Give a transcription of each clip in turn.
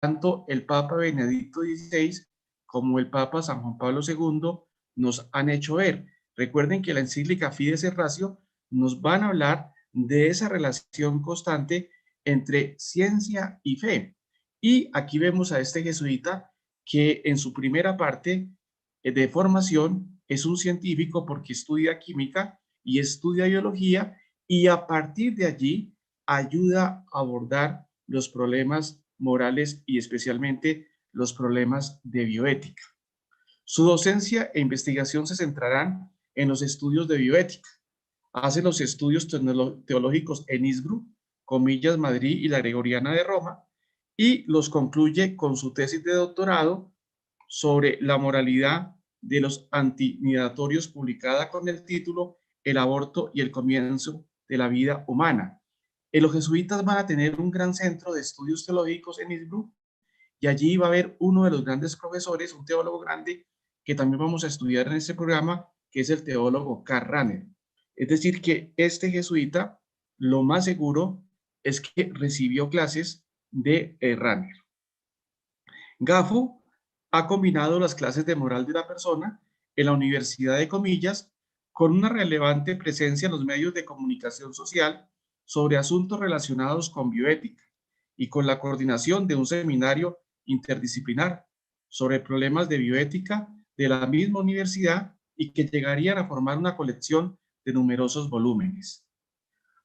tanto el Papa Benedicto XVI como el Papa San Juan Pablo II nos han hecho ver. Recuerden que la encíclica Fides et Ratio nos van a hablar de esa relación constante entre ciencia y fe. Y aquí vemos a este jesuita que en su primera parte de formación es un científico porque estudia química y estudia biología, y a partir de allí ayuda a abordar los problemas morales y especialmente los problemas de bioética. Su docencia e investigación se centrarán en los estudios de bioética. Hace los estudios teológicos en ISGRU, comillas, Madrid y la Gregoriana de Roma, y los concluye con su tesis de doctorado sobre la moralidad de los antinidatorios, publicada con el título El aborto y el comienzo de la vida humana. Los jesuitas van a tener un gran centro de estudios teológicos en Innsbruck, y allí va a haber uno de los grandes profesores, un teólogo grande, que también vamos a estudiar en este programa, que es el teólogo Karl Rahner. Es decir, que este jesuita, lo más seguro es que recibió clases de Rahner. Gafo ha combinado las clases de moral de la persona en la Universidad de Comillas con una relevante presencia en los medios de comunicación social sobre asuntos relacionados con bioética y con la coordinación de un seminario interdisciplinar sobre problemas de bioética de la misma universidad, y que llegarían a formar una colección de numerosos volúmenes.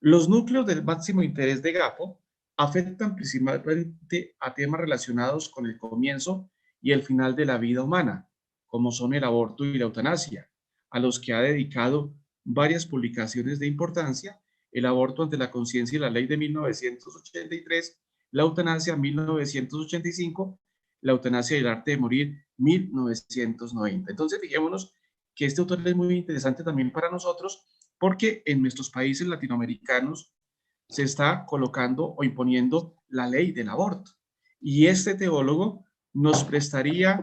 Los núcleos del máximo interés de Gafo afectan principalmente a temas relacionados con el comienzo y el final de la vida humana, como son el aborto y la eutanasia, a los que ha dedicado varias publicaciones de importancia: el aborto ante la conciencia y la ley de 1983, la eutanasia 1985, la eutanasia y el arte de morir 1990. Entonces, fijémonos que este autor es muy interesante también para nosotros, porque en nuestros países latinoamericanos se está colocando o imponiendo la ley del aborto. Y este teólogo nos prestaría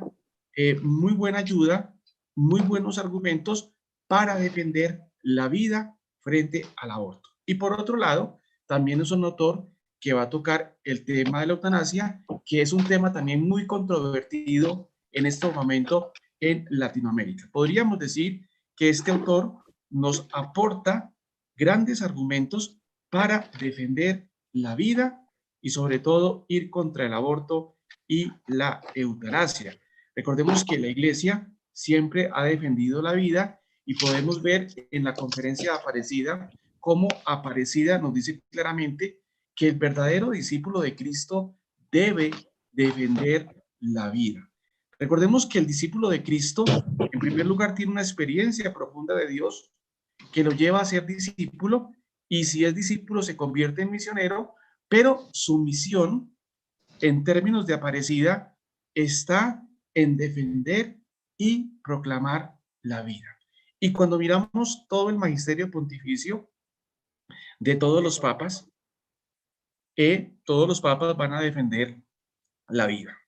muy buena ayuda, muy buenos argumentos para defender la vida frente al aborto. Y por otro lado, también es un autor que va a tocar el tema de la eutanasia, que es un tema también muy controvertido en este momento en Latinoamérica. Podríamos decir que este autor nos aporta grandes argumentos para defender la vida y sobre todo ir contra el aborto y la eutanasia. Recordemos que la Iglesia siempre ha defendido la vida, y podemos ver en la conferencia de Aparecida cómo Aparecida nos dice claramente que el verdadero discípulo de Cristo debe defender la vida. Recordemos que el discípulo de Cristo, en primer lugar, tiene una experiencia profunda de Dios que lo lleva a ser discípulo, y si es discípulo se convierte en misionero, pero su misión en términos de Aparecida está en defender y proclamar la vida. Y cuando miramos todo el magisterio pontificio de todos los papas van a defender la vida.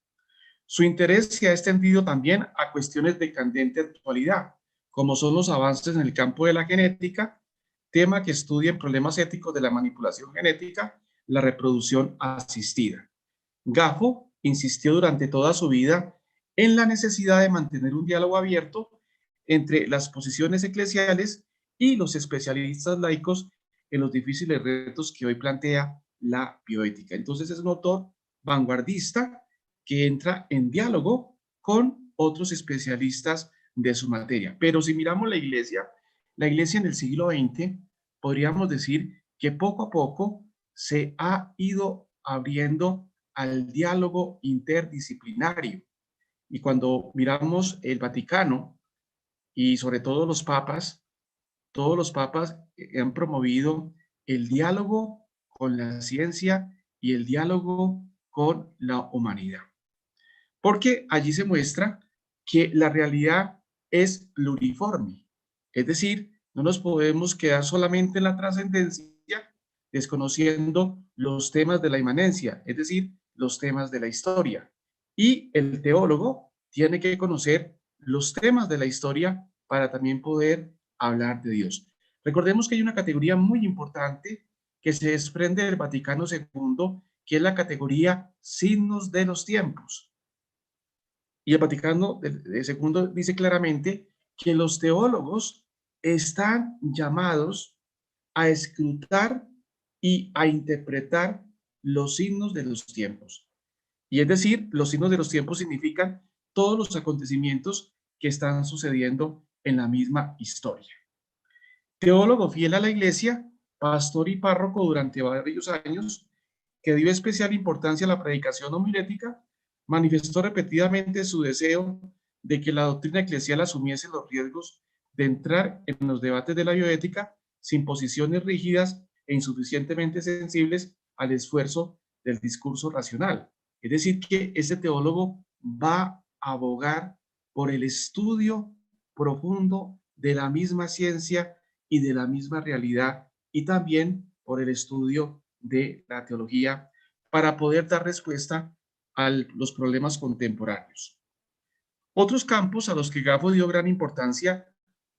Su interés se ha extendido también a cuestiones de candente actualidad, como son los avances en el campo de la genética, tema que estudia en problemas éticos de la manipulación genética, la reproducción asistida. Gafo insistió durante toda su vida en la necesidad de mantener un diálogo abierto entre las posiciones eclesiales y los especialistas laicos en los difíciles retos que hoy plantea la bioética. Entonces es un autor vanguardista que entra en diálogo con otros especialistas de su materia. Pero si miramos la iglesia en el siglo XX, podríamos decir que poco a poco se ha ido abriendo al diálogo interdisciplinario. Y cuando miramos el Vaticano y sobre todo todos los papas han promovido el diálogo con la ciencia y el diálogo con la humanidad. Porque allí se muestra que la realidad es pluriforme. Es decir, no nos podemos quedar solamente en la trascendencia, desconociendo los temas de la inmanencia, es decir, los temas de la historia. Y el teólogo tiene que conocer los temas de la historia para también poder hablar de Dios. Recordemos que hay una categoría muy importante que se desprende del Vaticano II, que es la categoría signos de los tiempos. Y el Vaticano II dice claramente que los teólogos están llamados a escrutar y a interpretar los signos de los tiempos. Y es decir, los signos de los tiempos significan todos los acontecimientos que están sucediendo en la misma historia. Teólogo fiel a la Iglesia, pastor y párroco durante varios años, que dio especial importancia a la predicación homilética, manifestó repetidamente su deseo de que la doctrina eclesial asumiese los riesgos de entrar en los debates de la bioética sin posiciones rígidas e insuficientemente sensibles al esfuerzo del discurso racional. Es decir, que este teólogo va a abogar por el estudio profundo de la misma ciencia y de la misma realidad, y también por el estudio de la teología para poder dar respuesta a los problemas contemporáneos. Otros campos a los que Gaffo dio gran importancia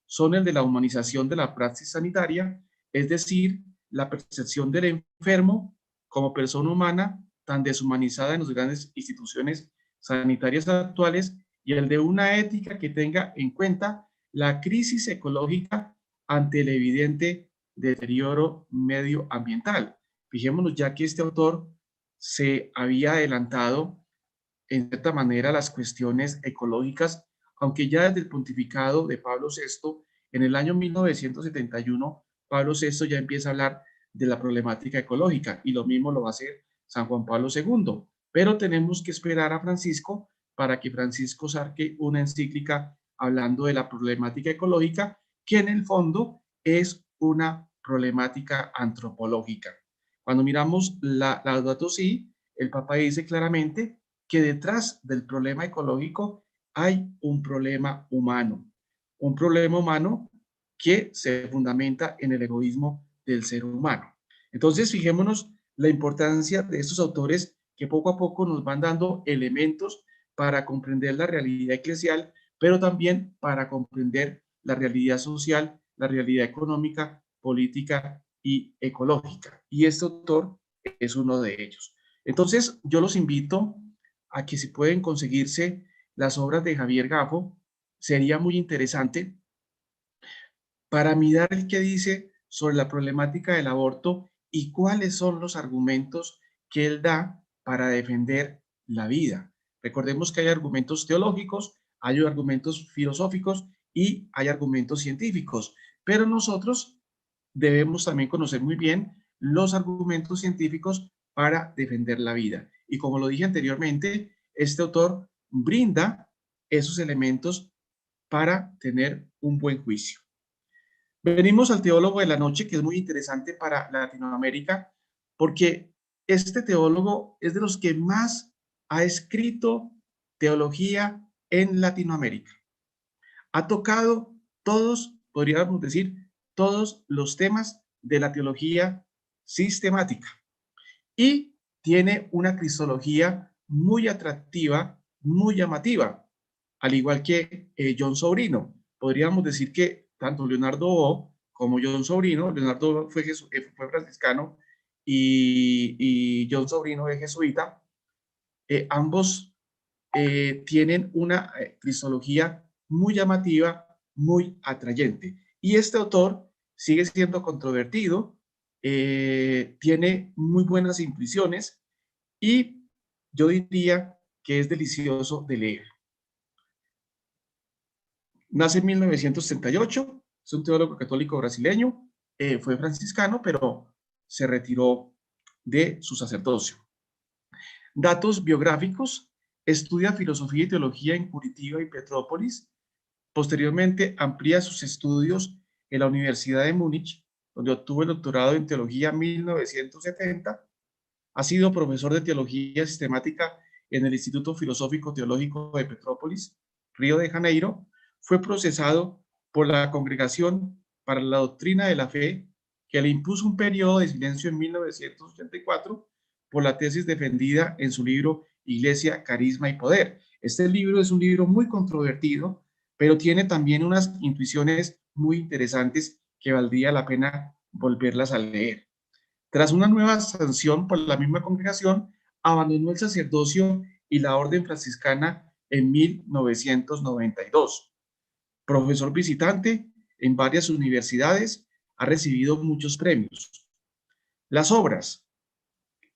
son el de la humanización de la praxis sanitaria, es decir, la percepción del enfermo como persona humana tan deshumanizada en las grandes instituciones sanitarias actuales, y el de una ética que tenga en cuenta la crisis ecológica ante el evidente deterioro medioambiental. Fijémonos ya que este autor se había adelantado en cierta manera las cuestiones ecológicas, aunque ya desde el pontificado de Pablo VI, en el año 1971, Pablo VI ya empieza a hablar de la problemática ecológica, y lo mismo lo va a hacer San Juan Pablo II. Pero tenemos que esperar a Francisco para que Francisco saque una encíclica hablando de la problemática ecológica, que en el fondo es una problemática antropológica. Cuando miramos la Laudato Si, el Papa dice claramente que detrás del problema ecológico hay un problema humano que se fundamenta en el egoísmo del ser humano. Entonces, fijémonos la importancia de estos autores que poco a poco nos van dando elementos para comprender la realidad eclesial, pero también para comprender la realidad social, la realidad económica, política y ecológica. Y este autor es uno de ellos. Entonces, yo los invito a que si pueden conseguirse las obras de Javier Gaffo, sería muy interesante para mirar el que dice sobre la problemática del aborto y cuáles son los argumentos que él da para defender la vida. Recordemos que hay argumentos teológicos, hay argumentos filosóficos y hay argumentos científicos, pero nosotros debemos también conocer muy bien los argumentos científicos para defender la vida. Y como lo dije anteriormente, este autor brinda esos elementos para tener un buen juicio. Venimos al teólogo de la noche, que es muy interesante para Latinoamérica, porque este teólogo es de los que más ha escrito teología en Latinoamérica. Ha tocado todos, podríamos decir, todos los temas de la teología sistemática, y tiene una cristología muy atractiva, muy llamativa, al igual que John Sobrino. Podríamos decir que tanto Leonardo Bo como John Sobrino, Leonardo fue franciscano y John Sobrino es jesuita, ambos tienen una cristología muy llamativa, muy atrayente. Y este autor sigue siendo controvertido, tiene muy buenas intuiciones, y yo diría que es delicioso de leer. Nace en 1968, es un teólogo católico brasileño, fue franciscano, pero se retiró de su sacerdocio. Datos biográficos: estudia filosofía y teología en Curitiba y Petrópolis. Posteriormente amplía sus estudios en la Universidad de Múnich, donde obtuvo el doctorado en teología en 1970. Ha sido profesor de teología sistemática en el Instituto Filosófico Teológico de Petrópolis, Río de Janeiro. Fue procesado por la Congregación para la Doctrina de la Fe, que le impuso un periodo de silencio en 1984 por la tesis defendida en su libro Iglesia, Carisma y Poder. Este libro es un libro muy controvertido, pero tiene también unas intuiciones muy interesantes que valdría la pena volverlas a leer. Tras una nueva sanción por la misma congregación, abandonó el sacerdocio y la orden franciscana en 1992. Profesor visitante en varias universidades, ha recibido muchos premios. Las obras.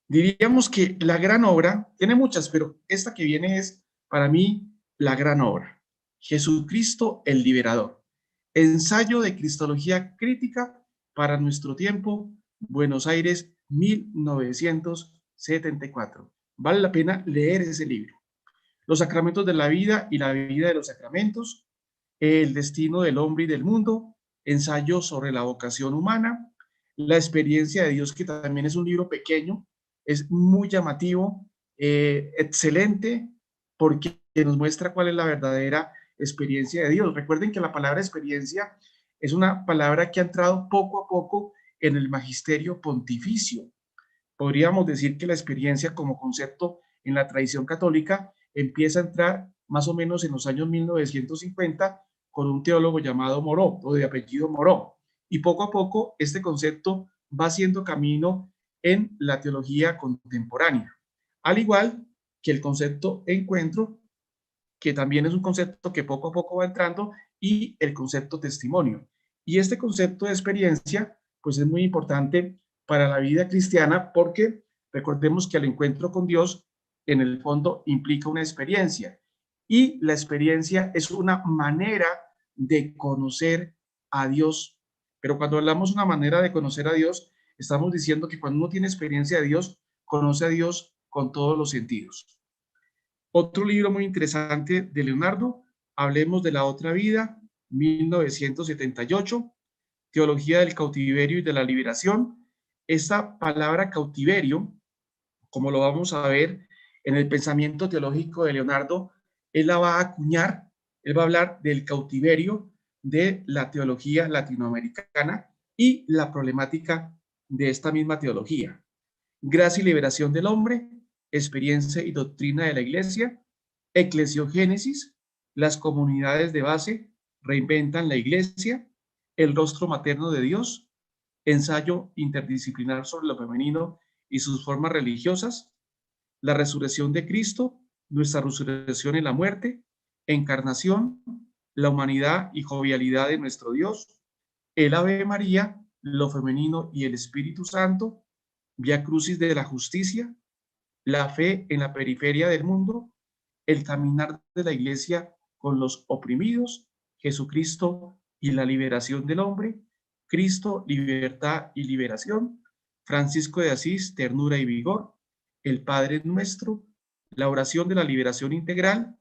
Diríamos que la gran obra, tiene muchas, pero esta que viene es para mí la gran obra. Jesucristo el Liberador. Ensayo de Cristología Crítica para nuestro tiempo, Buenos Aires, 1974. Vale la pena leer ese libro. Los sacramentos de la vida y la vida de los sacramentos, el destino del hombre y del mundo, ensayo sobre la vocación humana, la experiencia de Dios, que también es un libro pequeño, es muy llamativo, excelente, porque nos muestra cuál es la verdadera experiencia de Dios. Recuerden que la palabra experiencia es una palabra que ha entrado poco a poco en el magisterio pontificio. Podríamos decir que la experiencia como concepto en la tradición católica empieza a entrar más o menos en los años 1950 con un teólogo llamado Moreau, o de apellido Moreau. Y poco a poco este concepto va haciendo camino en la teología contemporánea. Al igual que el concepto encuentro, que también es un concepto que poco a poco va entrando, y el concepto testimonio. Y este concepto de experiencia, pues es muy importante para la vida cristiana, porque recordemos que el encuentro con Dios en el fondo implica una experiencia, y la experiencia es una manera de conocer a Dios. Pero cuando hablamos de una manera de conocer a Dios, estamos diciendo que cuando uno tiene experiencia de Dios, conoce a Dios con todos los sentidos. Otro libro muy interesante de Leonardo, Hablemos de la otra vida, 1978, Teología del cautiverio y de la liberación. Esta palabra cautiverio, como lo vamos a ver en el pensamiento teológico de Leonardo, él la va a acuñar, él va a hablar del cautiverio de la teología latinoamericana y la problemática de esta misma teología. Gracia y liberación del hombre, experiencia y doctrina de la iglesia, eclesiogénesis, las comunidades de base reinventan la iglesia, el rostro materno de Dios, ensayo interdisciplinar sobre lo femenino y sus formas religiosas, la resurrección de Cristo, nuestra resurrección en la muerte, encarnación, la humanidad y jovialidad de nuestro Dios, el Ave María, lo femenino y el Espíritu Santo, Vía Crucis de la justicia, la fe en la periferia del mundo, el caminar de la iglesia con los oprimidos, Jesucristo y la liberación del hombre, Cristo, libertad y liberación, Francisco de Asís, ternura y vigor, el Padre nuestro, la oración de la liberación integral,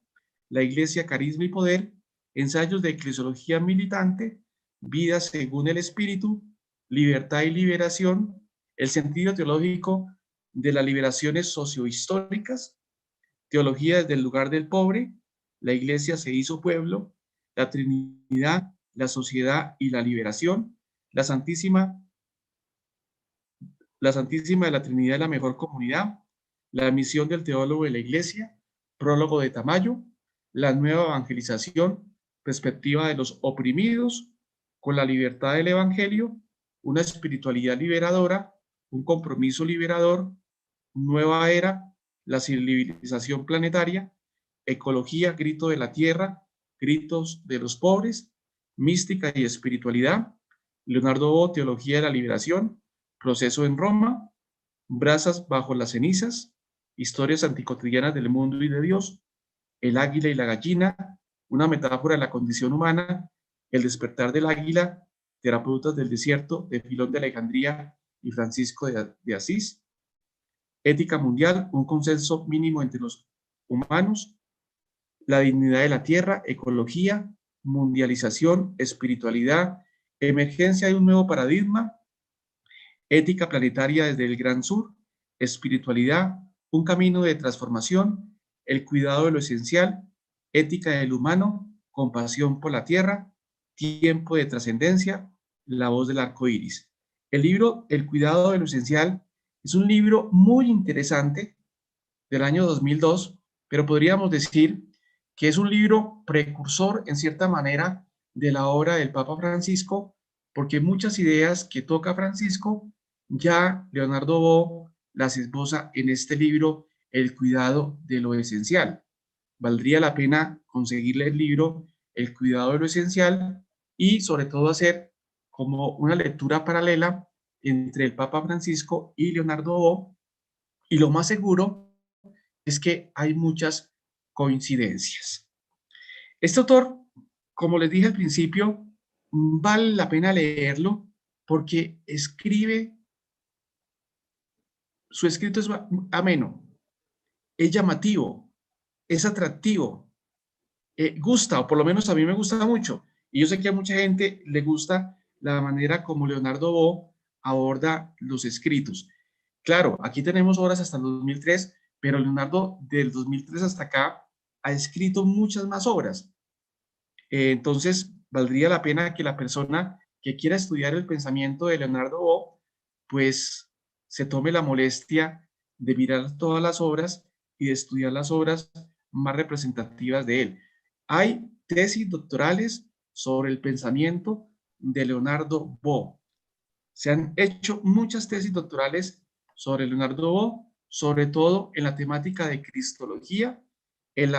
la iglesia, carisma y poder, ensayos de eclesiología militante, vida según el Espíritu, libertad y liberación, el sentido teológico de las liberaciones sociohistóricas, teología desde el lugar del pobre, la iglesia se hizo pueblo, la Trinidad, la sociedad y la liberación, la Santísima, de la Trinidad es la mejor comunidad, la misión del teólogo de la iglesia, prólogo de Tamayo, la nueva evangelización, perspectiva de los oprimidos, con la libertad del evangelio, una espiritualidad liberadora, un compromiso liberador, nueva era, la civilización planetaria, ecología, grito de la tierra, gritos de los pobres, mística y espiritualidad, Leonardo Bo, teología de la liberación, proceso en Roma, brasas bajo las cenizas, historias anticotidianas del mundo y de Dios, el águila y la gallina, una metáfora de la condición humana, el despertar del águila, terapeutas del desierto, de Filón de Alejandría y Francisco de Asís, ética mundial, un consenso mínimo entre los humanos, la dignidad de la tierra, ecología, mundialización, espiritualidad, emergencia de un nuevo paradigma, ética planetaria desde el Gran Sur, espiritualidad, un camino de transformación, el cuidado de lo esencial, ética del humano, compasión por la tierra, tiempo de trascendencia, la voz del arco iris. El libro El cuidado de lo esencial es un libro muy interesante del año 2002, pero podríamos decir que es un libro precursor en cierta manera de la obra del Papa Francisco, porque muchas ideas que toca Francisco ya Leonardo Bo las esboza en este libro El cuidado de lo esencial. Valdría la pena conseguirle el libro El cuidado de lo esencial y sobre todo hacer como una lectura paralela entre el Papa Francisco y Leonardo Bo, y lo más seguro es que hay muchas coincidencias. Este autor, como les dije al principio, vale la pena leerlo porque escribe, su escrito es ameno, es llamativo, es atractivo, gusta, o por lo menos a mí me gusta mucho. Y yo sé que a mucha gente le gusta la manera como Leonardo Bo aborda los escritos. Claro, aquí tenemos obras hasta el 2003, pero Leonardo del 2003 hasta acá ha escrito muchas más obras. Entonces, valdría la pena que la persona que quiera estudiar el pensamiento de Leonardo Bo, pues se tome la molestia de mirar todas las obras y de estudiar las obras más representativas de él. Hay tesis doctorales sobre el pensamiento de Leonardo Bo. Se han hecho muchas tesis doctorales sobre Leonardo Bo, sobre todo en la temática de cristología y en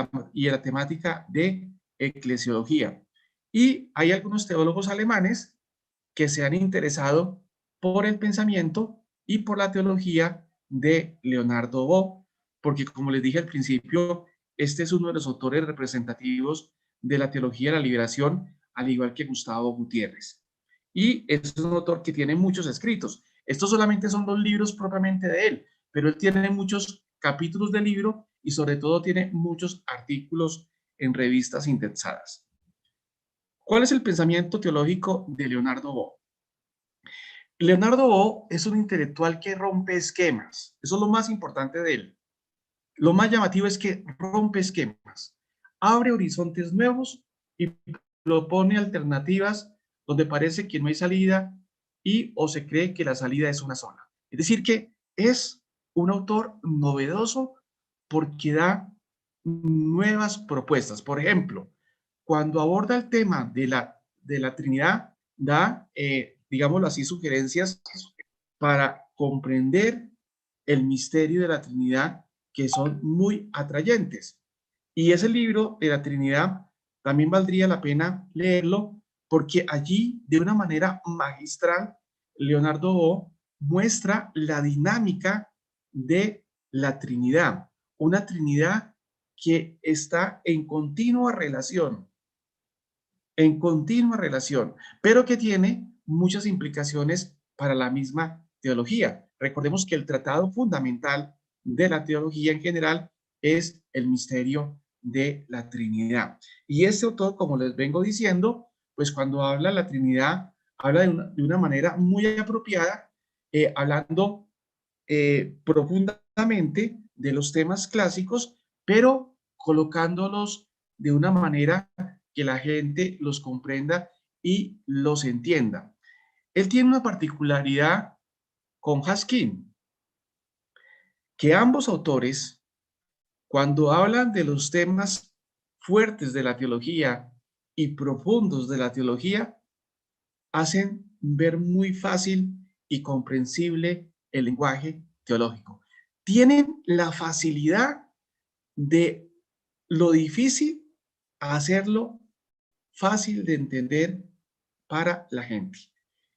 la temática de eclesiología. Y hay algunos teólogos alemanes que se han interesado por el pensamiento y por la teología de Leonardo Bo, porque como les dije al principio, este es uno de los autores representativos de la teología de la liberación, al igual que Gustavo Gutiérrez. Y es un autor que tiene muchos escritos. Estos solamente son 2 libros propiamente de él, pero él tiene muchos capítulos de libro y sobre todo tiene muchos artículos en revistas indexadas. ¿Cuál es el pensamiento teológico de Leonardo Bo? Leonardo Bo es un intelectual que rompe esquemas. Eso es lo más importante de él. Lo más llamativo es que rompe esquemas, abre horizontes nuevos y propone alternativas donde parece que no hay salida y o se cree que la salida es una sola. Es decir, que es un autor novedoso porque da nuevas propuestas. Por ejemplo, cuando aborda el tema de la Trinidad, da, digámoslo así, sugerencias para comprender el misterio de la Trinidad que son muy atrayentes. Y ese libro de la Trinidad también valdría la pena leerlo porque allí, de una manera magistral, Leonardo Bo muestra la dinámica de la Trinidad, una Trinidad que está en continua relación, pero que tiene muchas implicaciones para la misma teología. Recordemos que el tratado fundamental de la teología en general es el misterio de la Trinidad. Y este autor, como les vengo diciendo, pues cuando habla de la Trinidad, habla de una manera muy apropiada, hablando profundamente de los temas clásicos, pero colocándolos de una manera que la gente los comprenda y los entienda. Él tiene una particularidad con Haskin, que ambos autores, cuando hablan de los temas fuertes de la teología y profundos de la teología, hacen ver muy fácil y comprensible el lenguaje teológico. Tienen la facilidad de lo difícil a hacerlo fácil de entender para la gente.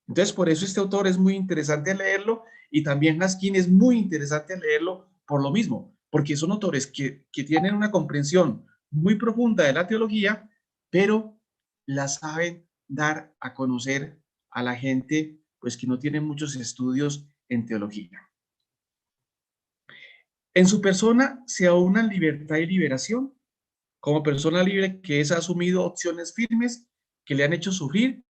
Entonces, por eso este autor es muy interesante leerlo y también Laskin es muy interesante leerlo por lo mismo, porque son autores que tienen una comprensión muy profunda de la teología, pero la saben dar a conocer a la gente pues que no tiene muchos estudios en teología. En su persona se aunan libertad y liberación. Como persona libre que es, ha asumido opciones firmes que le han hecho sufrir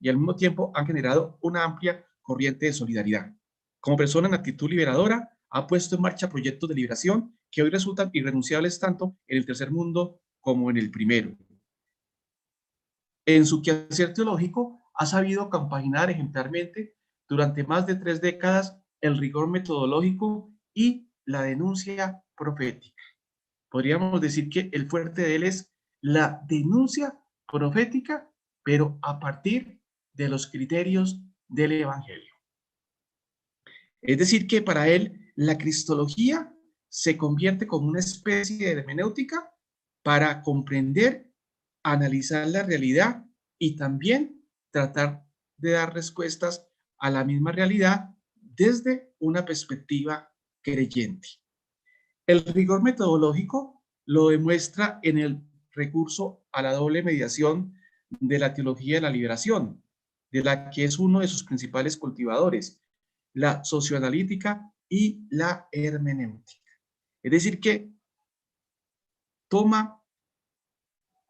y al mismo tiempo han generado una amplia corriente de solidaridad. Como persona en actitud liberadora, ha puesto en marcha proyectos de liberación que hoy resultan irrenunciables tanto en el tercer mundo como en el primero. En su quehacer teológico, ha sabido compaginar ejemplarmente durante más de 3 décadas el rigor metodológico y la denuncia profética. Podríamos decir que el fuerte de él es la denuncia profética, pero a partir de los criterios del Evangelio. Es decir, que para él la cristología se convierte como una especie de hermenéutica para comprender, analizar la realidad y también tratar de dar respuestas a la misma realidad desde una perspectiva creyente. El rigor metodológico lo demuestra en el recurso a la doble mediación de la teología de la liberación, de la que es uno de sus principales cultivadores, la socioanalítica y la hermenéutica. Es decir, que toma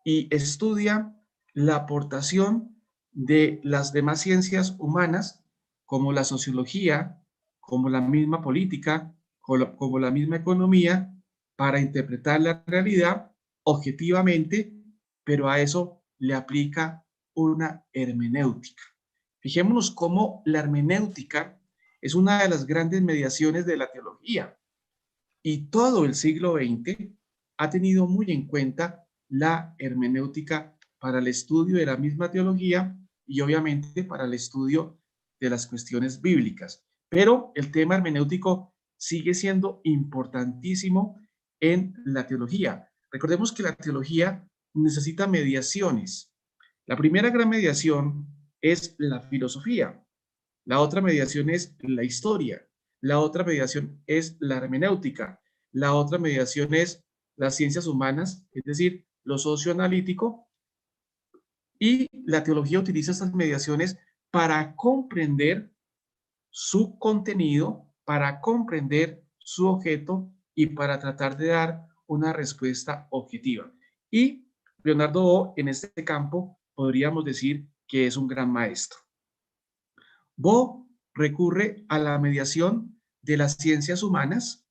y estudia la aportación de las demás ciencias humanas, como la sociología, como la misma política, como la misma economía, para interpretar la realidad objetivamente, pero a eso le aplica una hermenéutica. Fijémonos cómo la hermenéutica es una de las grandes mediaciones de la teología y todo el siglo XX ha tenido muy en cuenta la hermenéutica para el estudio de la misma teología y obviamente para el estudio de las cuestiones bíblicas. Pero el tema hermenéutico sigue siendo importantísimo en la teología. Recordemos que la teología necesita mediaciones. La primera gran mediación es la filosofía. La otra mediación es la historia. La otra mediación es la hermenéutica. La otra mediación es las ciencias humanas, es decir, lo socioanalítico. Y la teología utiliza estas mediaciones para comprender su contenido, para comprender su objeto y para tratar de dar una respuesta objetiva. Y Leonardo Bo, en este campo, podríamos decir que es un gran maestro. Bo recurre a la mediación de las ciencias humanas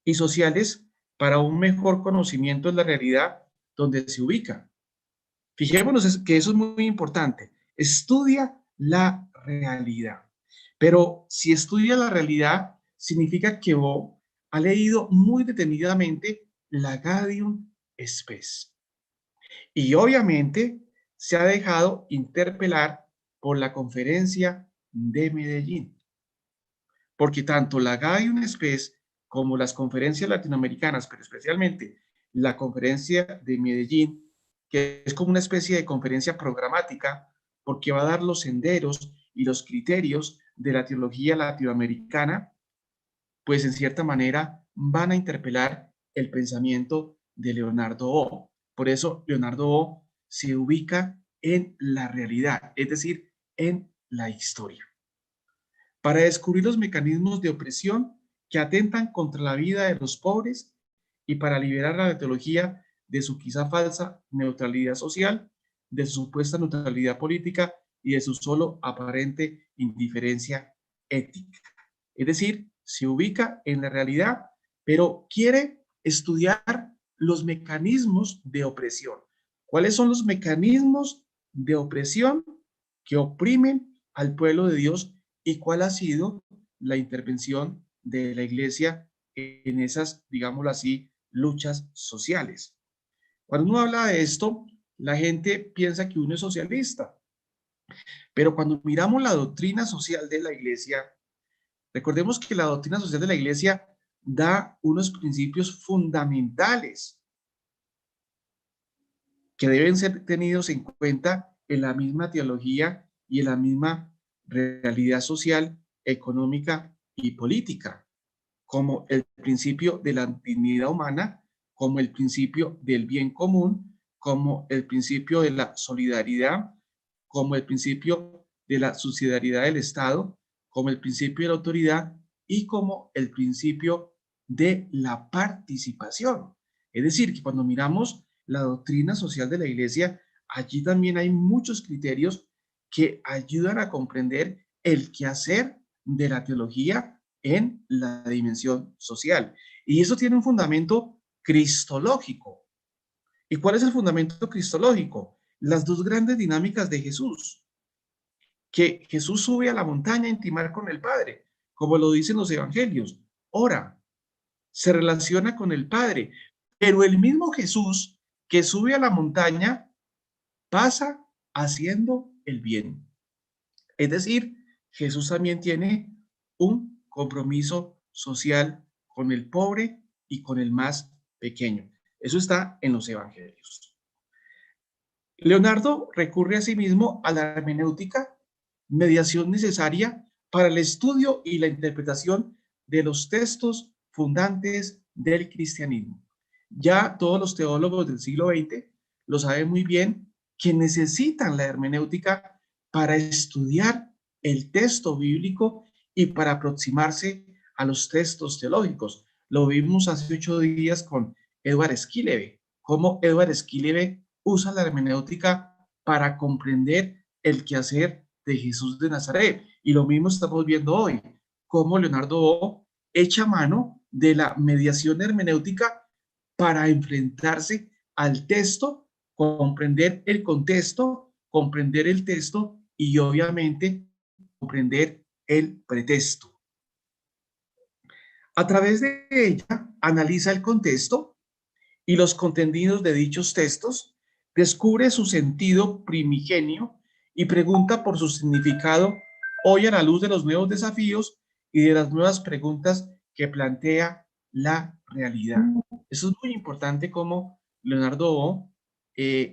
y sociales para un mejor conocimiento de la realidad donde se ubica. Fijémonos que eso es muy importante. Estudia la realidad. Pero si estudia la realidad, significa que Bo ha leído muy detenidamente la Gaudium Spes. Y obviamente se ha dejado interpelar por la conferencia de Medellín. Porque tanto la Gaudium Spes como las conferencias latinoamericanas, pero especialmente la conferencia de Medellín, que es como una especie de conferencia programática, porque va a dar los senderos y los criterios de la teología latinoamericana, pues en cierta manera van a interpelar el pensamiento de Leonardo Bo. Por eso Leonardo Bo se ubica en la realidad, es decir, en la historia, para descubrir los mecanismos de opresión que atentan contra la vida de los pobres y para liberar a la teología de su quizá falsa neutralidad social, de su supuesta neutralidad política y de su solo aparente indiferencia ética. Es decir, se ubica en la realidad, pero quiere estudiar los mecanismos de opresión. ¿Cuáles son los mecanismos de opresión que oprimen al pueblo de Dios y cuál ha sido la intervención de la Iglesia en esas, digámoslo así, luchas sociales? Cuando uno habla de esto, la gente piensa que uno es socialista, pero cuando miramos la doctrina social de la Iglesia, recordemos que la doctrina social de la Iglesia da unos principios fundamentales que deben ser tenidos en cuenta en la misma teología y en la misma realidad social, económica y política, como el principio de la dignidad humana, como el principio del bien común, como el principio de la solidaridad, como el principio de la subsidiariedad del Estado, como el principio de la autoridad y como el principio de la participación. Es decir, que cuando miramos la doctrina social de la Iglesia, allí también hay muchos criterios que ayudan a comprender el quehacer de la teología en la dimensión social. Y eso tiene un fundamento cristológico. ¿Y cuál es el fundamento cristológico? Las dos grandes dinámicas de Jesús. Que Jesús sube a la montaña a intimar con el Padre, como lo dicen los evangelios. Ora, se relaciona con el Padre, pero el mismo Jesús que sube a la montaña pasa haciendo el bien. Es decir, Jesús también tiene un compromiso social con el pobre y con el más pequeño. Eso está en los evangelios. Leonardo recurre asimismo a la hermenéutica, mediación necesaria para el estudio y la interpretación de los textos fundantes del cristianismo. Ya todos los teólogos del siglo XX lo saben muy bien que necesitan la hermenéutica para estudiar el texto bíblico y para aproximarse a los textos teológicos. Lo vimos hace 8 días con Edward Skillebe, cómo Edward Skillebe usa la hermenéutica para comprender el quehacer de Jesús de Nazaret. Y lo mismo estamos viendo hoy, cómo Leonardo Bo echa mano de la mediación hermenéutica para enfrentarse al texto, comprender el contexto, comprender el texto y obviamente comprender el pretexto. A través de ella analiza el contexto y los contenidos de dichos textos, descubre su sentido primigenio y pregunta por su significado hoy a la luz de los nuevos desafíos y de las nuevas preguntas que plantea la realidad. Eso es muy importante como Leonardo Bo,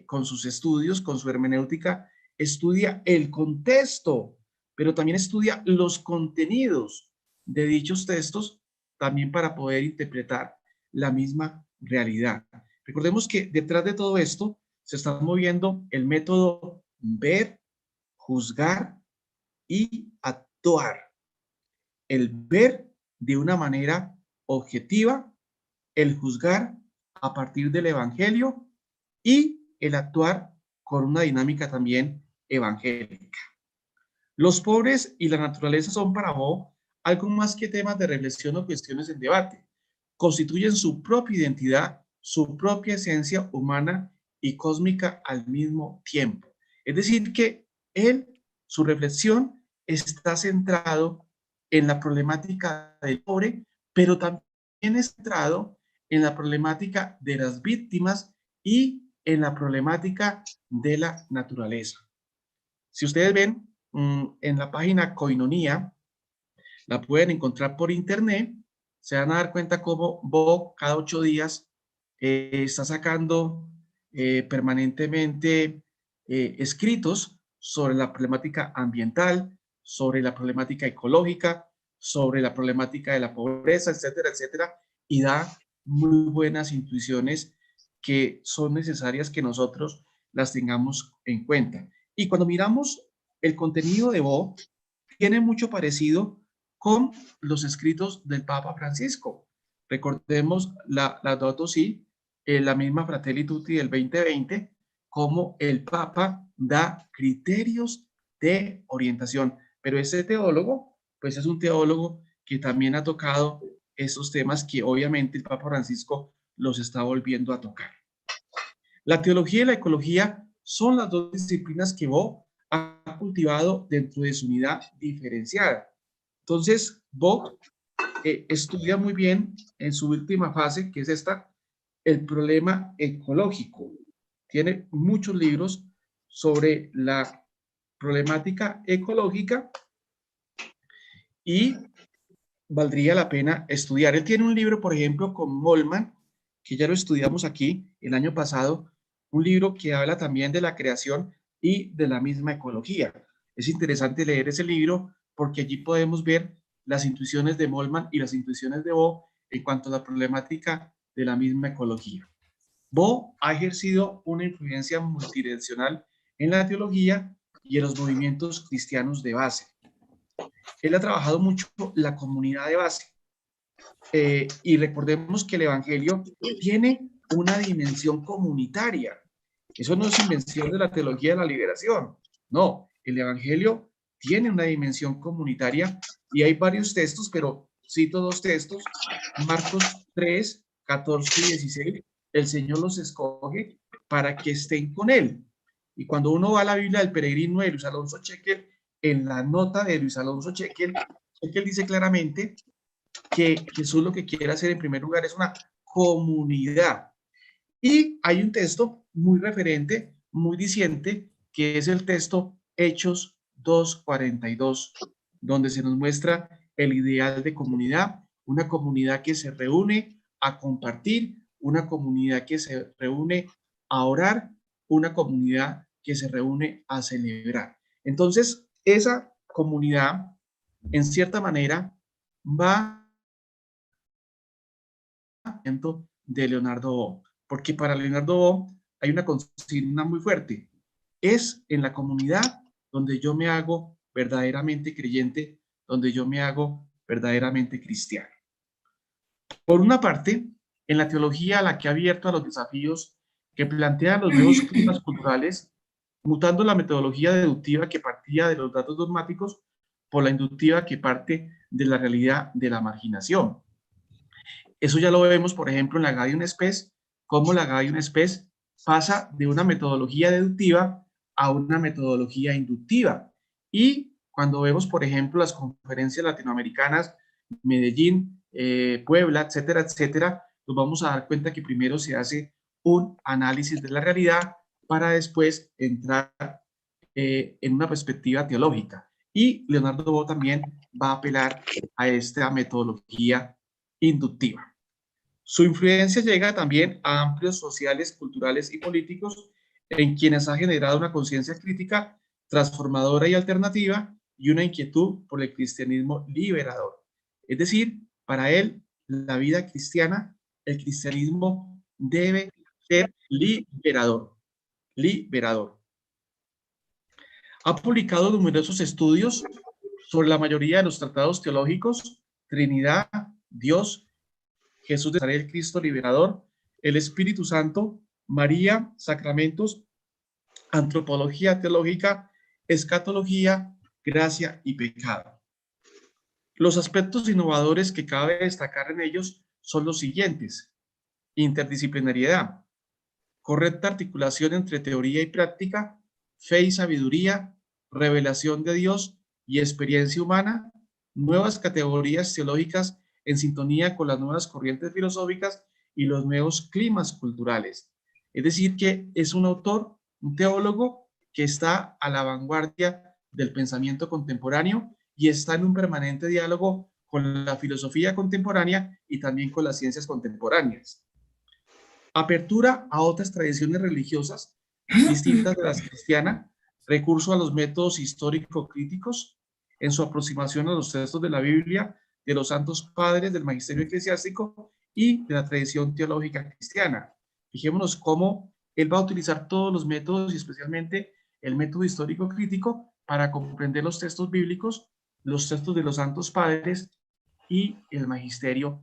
con sus estudios, con su hermenéutica, estudia el contexto, pero también estudia los contenidos de dichos textos, también para poder interpretar la misma realidad. Recordemos que detrás de todo esto se está moviendo el método ver, juzgar y actuar. El ver de una manera objetiva, el juzgar a partir del evangelio y el actuar con una dinámica también evangélica. Los pobres y la naturaleza son para Bo algo más que temas de reflexión o cuestiones en debate. Constituyen su propia identidad, su propia esencia humana y cósmica al mismo tiempo. Es decir, que él, su reflexión está centrado en la problemática del pobre, pero también es centrado en la problemática de las víctimas y en la problemática de la naturaleza. Si ustedes ven en la página Koinonia, la pueden encontrar por internet, se van a dar cuenta cómo Bo cada 8 días está sacando permanentemente escritos sobre la problemática ambiental, sobre la problemática ecológica, sobre la problemática de la pobreza, etcétera, etcétera, y da muy buenas intuiciones que son necesarias que nosotros las tengamos en cuenta. Y cuando miramos el contenido de Bo, tiene mucho parecido con los escritos del Papa Francisco. Recordemos la Laudato Si, la misma Fratelli Tutti del 2020, como el Papa da criterios de orientación. Pero ese teólogo, pues es un teólogo que también ha tocado esos temas que obviamente el Papa Francisco los está volviendo a tocar. La teología y la ecología son las dos disciplinas que Bo ha cultivado dentro de su unidad diferenciada. Entonces, Bo estudia muy bien en su última fase, que es esta, el problema ecológico. Tiene muchos libros sobre la problemática ecológica y valdría la pena estudiar. Él tiene un libro, por ejemplo, con Molman, que ya lo estudiamos aquí el año pasado, un libro que habla también de la creación y de la misma ecología. Es interesante leer ese libro porque allí podemos ver las intuiciones de Molman y las intuiciones de Bo en cuanto a la problemática de la misma ecología. Bo ha ejercido una influencia multidimensional en la teología y en los movimientos cristianos de base. Él ha trabajado mucho la comunidad de base. Y recordemos que el Evangelio tiene una dimensión comunitaria. Eso no es invención de la teología de la liberación. No, el Evangelio tiene una dimensión comunitaria y hay varios textos, pero cito 2 textos. Marcos 3, 14 y 16. El Señor los escoge para que estén con Él. Y cuando uno va a la Biblia del peregrino de Luis Alonso Chequel, en la nota de Luis Alonso Chequel, Chequel dice claramente que Jesús lo que quiere hacer en primer lugar es una comunidad. Y hay un texto muy referente, muy diciente, que es el texto Hechos 2:42, donde se nos muestra el ideal de comunidad, una comunidad que se reúne a compartir, una comunidad que se reúne a orar, una comunidad que se reúne a celebrar. Entonces, esa comunidad, en cierta manera, va de Leonardo Boff, porque para Leonardo Boff hay una consigna muy fuerte. Es en la comunidad donde yo me hago verdaderamente creyente, donde yo me hago verdaderamente cristiano. Por una parte, en la teología a la que ha abierto a los desafíos que plantean los nuevos climas culturales, mutando la metodología deductiva que partía de los datos dogmáticos por la inductiva que parte de la realidad de la marginación. Eso ya lo vemos, por ejemplo, en la Gaudium Spes, cómo la Gaudium Spes pasa de una metodología deductiva a una metodología inductiva. Y cuando vemos, por ejemplo, las conferencias latinoamericanas, Medellín, Puebla, etcétera, etcétera, nos vamos a dar cuenta que primero se hace un análisis de la realidad para después entrar en una perspectiva teológica. Y Leonardo Boff también va a apelar a esta metodología inductiva. Su influencia llega también a amplios sociales, culturales y políticos en quienes ha generado una conciencia crítica transformadora y alternativa y una inquietud por el cristianismo liberador. Es decir, para él, la vida cristiana, el cristianismo debe ser liberador. Liberador. Ha publicado numerosos estudios sobre la mayoría de los tratados teológicos, Trinidad, Dios, Jesús de Nazaret, el Cristo liberador, el Espíritu Santo, María, sacramentos, antropología teológica, escatología, gracia y pecado. Los aspectos innovadores que cabe destacar en ellos son los siguientes: interdisciplinariedad, correcta articulación entre teoría y práctica, fe y sabiduría, revelación de Dios y experiencia humana, nuevas categorías teológicas en sintonía con las nuevas corrientes filosóficas y los nuevos climas culturales. Es decir, que es un autor, un teólogo que está a la vanguardia del pensamiento contemporáneo y está en un permanente diálogo con la filosofía contemporánea y también con las ciencias contemporáneas. Apertura a otras tradiciones religiosas distintas de las cristianas, recurso a los métodos histórico-críticos en su aproximación a los textos de la Biblia, de los santos padres, del magisterio eclesiástico y de la tradición teológica cristiana. Fijémonos cómo él va a utilizar todos los métodos y especialmente el método histórico-crítico para comprender los textos bíblicos, los textos de los santos padres y el magisterio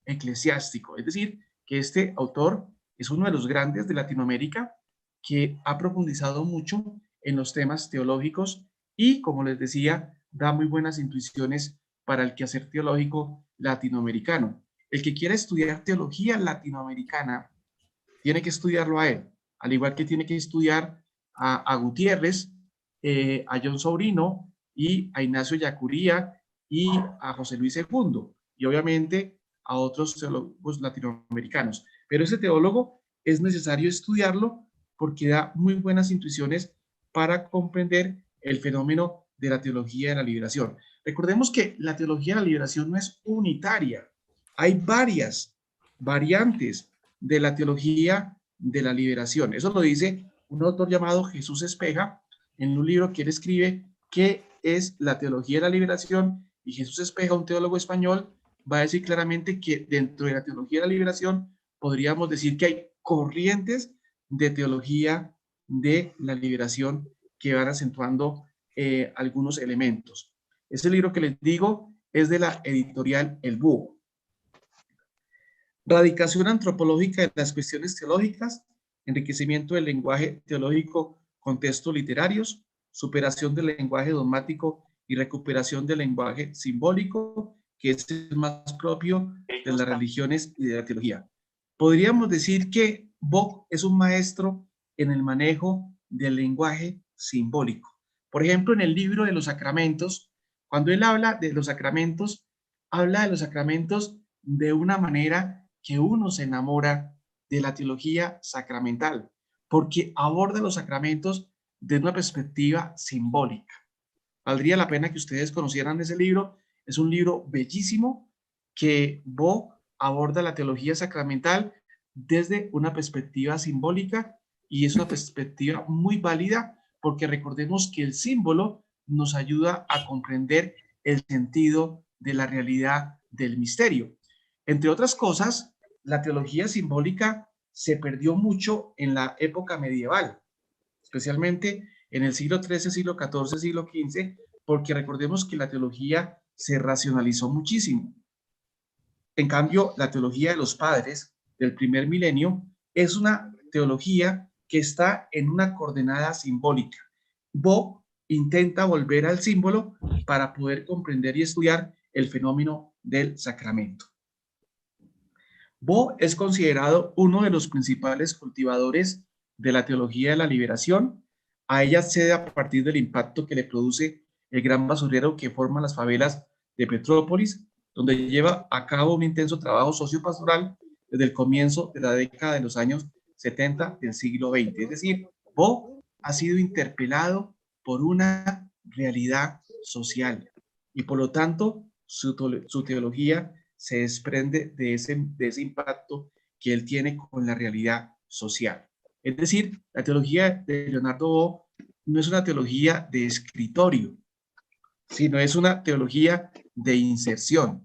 eclesiástico. Es decir, que este autor es uno de los grandes de Latinoamérica que ha profundizado mucho en los temas teológicos y, como les decía, da muy buenas intuiciones para el quehacer teológico latinoamericano. El que quiera estudiar teología latinoamericana tiene que estudiarlo a él, al igual que tiene que estudiar a Gutiérrez, a John Sobrino y a Ignacio Yacuría y a José Luis II, y obviamente a otros teólogos latinoamericanos. Pero ese teólogo es necesario estudiarlo porque da muy buenas intuiciones para comprender el fenómeno de la teología de la liberación. Recordemos que la teología de la liberación no es unitaria. Hay varias variantes de la teología de la liberación. Eso lo dice un autor llamado Jesús Espeja en un libro que él escribe, ¿qué es la teología de la liberación? Y Jesús Espeja, un teólogo español, va a decir claramente que dentro de la teología de la liberación podríamos decir que hay corrientes de teología de la liberación que van acentuando algunos elementos. Ese libro que les digo es de la editorial El Búho. Radicación antropológica de las cuestiones teológicas, enriquecimiento del lenguaje teológico con textos literarios, superación del lenguaje dogmático y recuperación del lenguaje simbólico, que es el más propio de las religiones y de la teología. Podríamos decir que Bock es un maestro en el manejo del lenguaje simbólico. Por ejemplo, en el libro de los sacramentos, cuando él habla de los sacramentos de una manera que uno se enamora de la teología sacramental, porque aborda los sacramentos desde una perspectiva simbólica. valdría la pena que ustedes conocieran ese libro. Es un libro bellísimo que Bo aborda la teología sacramental desde una perspectiva simbólica, y es una perspectiva muy válida porque recordemos que el símbolo nos ayuda a comprender el sentido de la realidad del misterio. Entre otras cosas, la teología simbólica se perdió mucho en la época medieval, especialmente en el siglo XIII, siglo XIV, siglo XV, porque recordemos que la teología se racionalizó muchísimo. En cambio, la teología de los padres del primer milenio es una teología que está en una coordenada simbólica. Bo intenta volver al símbolo para poder comprender y estudiar el fenómeno del sacramento. Bo es considerado uno de los principales cultivadores de la teología de la liberación. A ella cede a partir del impacto que le produce el gran basurero que forman las favelas de Petrópolis, donde lleva a cabo un intenso trabajo sociopastoral desde el comienzo de la década de los años 70 del siglo XX. Es decir, Bo ha sido interpelado por una realidad social y por lo tanto su teología se desprende de ese impacto que él tiene con la realidad social. Es decir, la teología de Leonardo Bo no es una teología de escritorio, sino es una teología de inserción.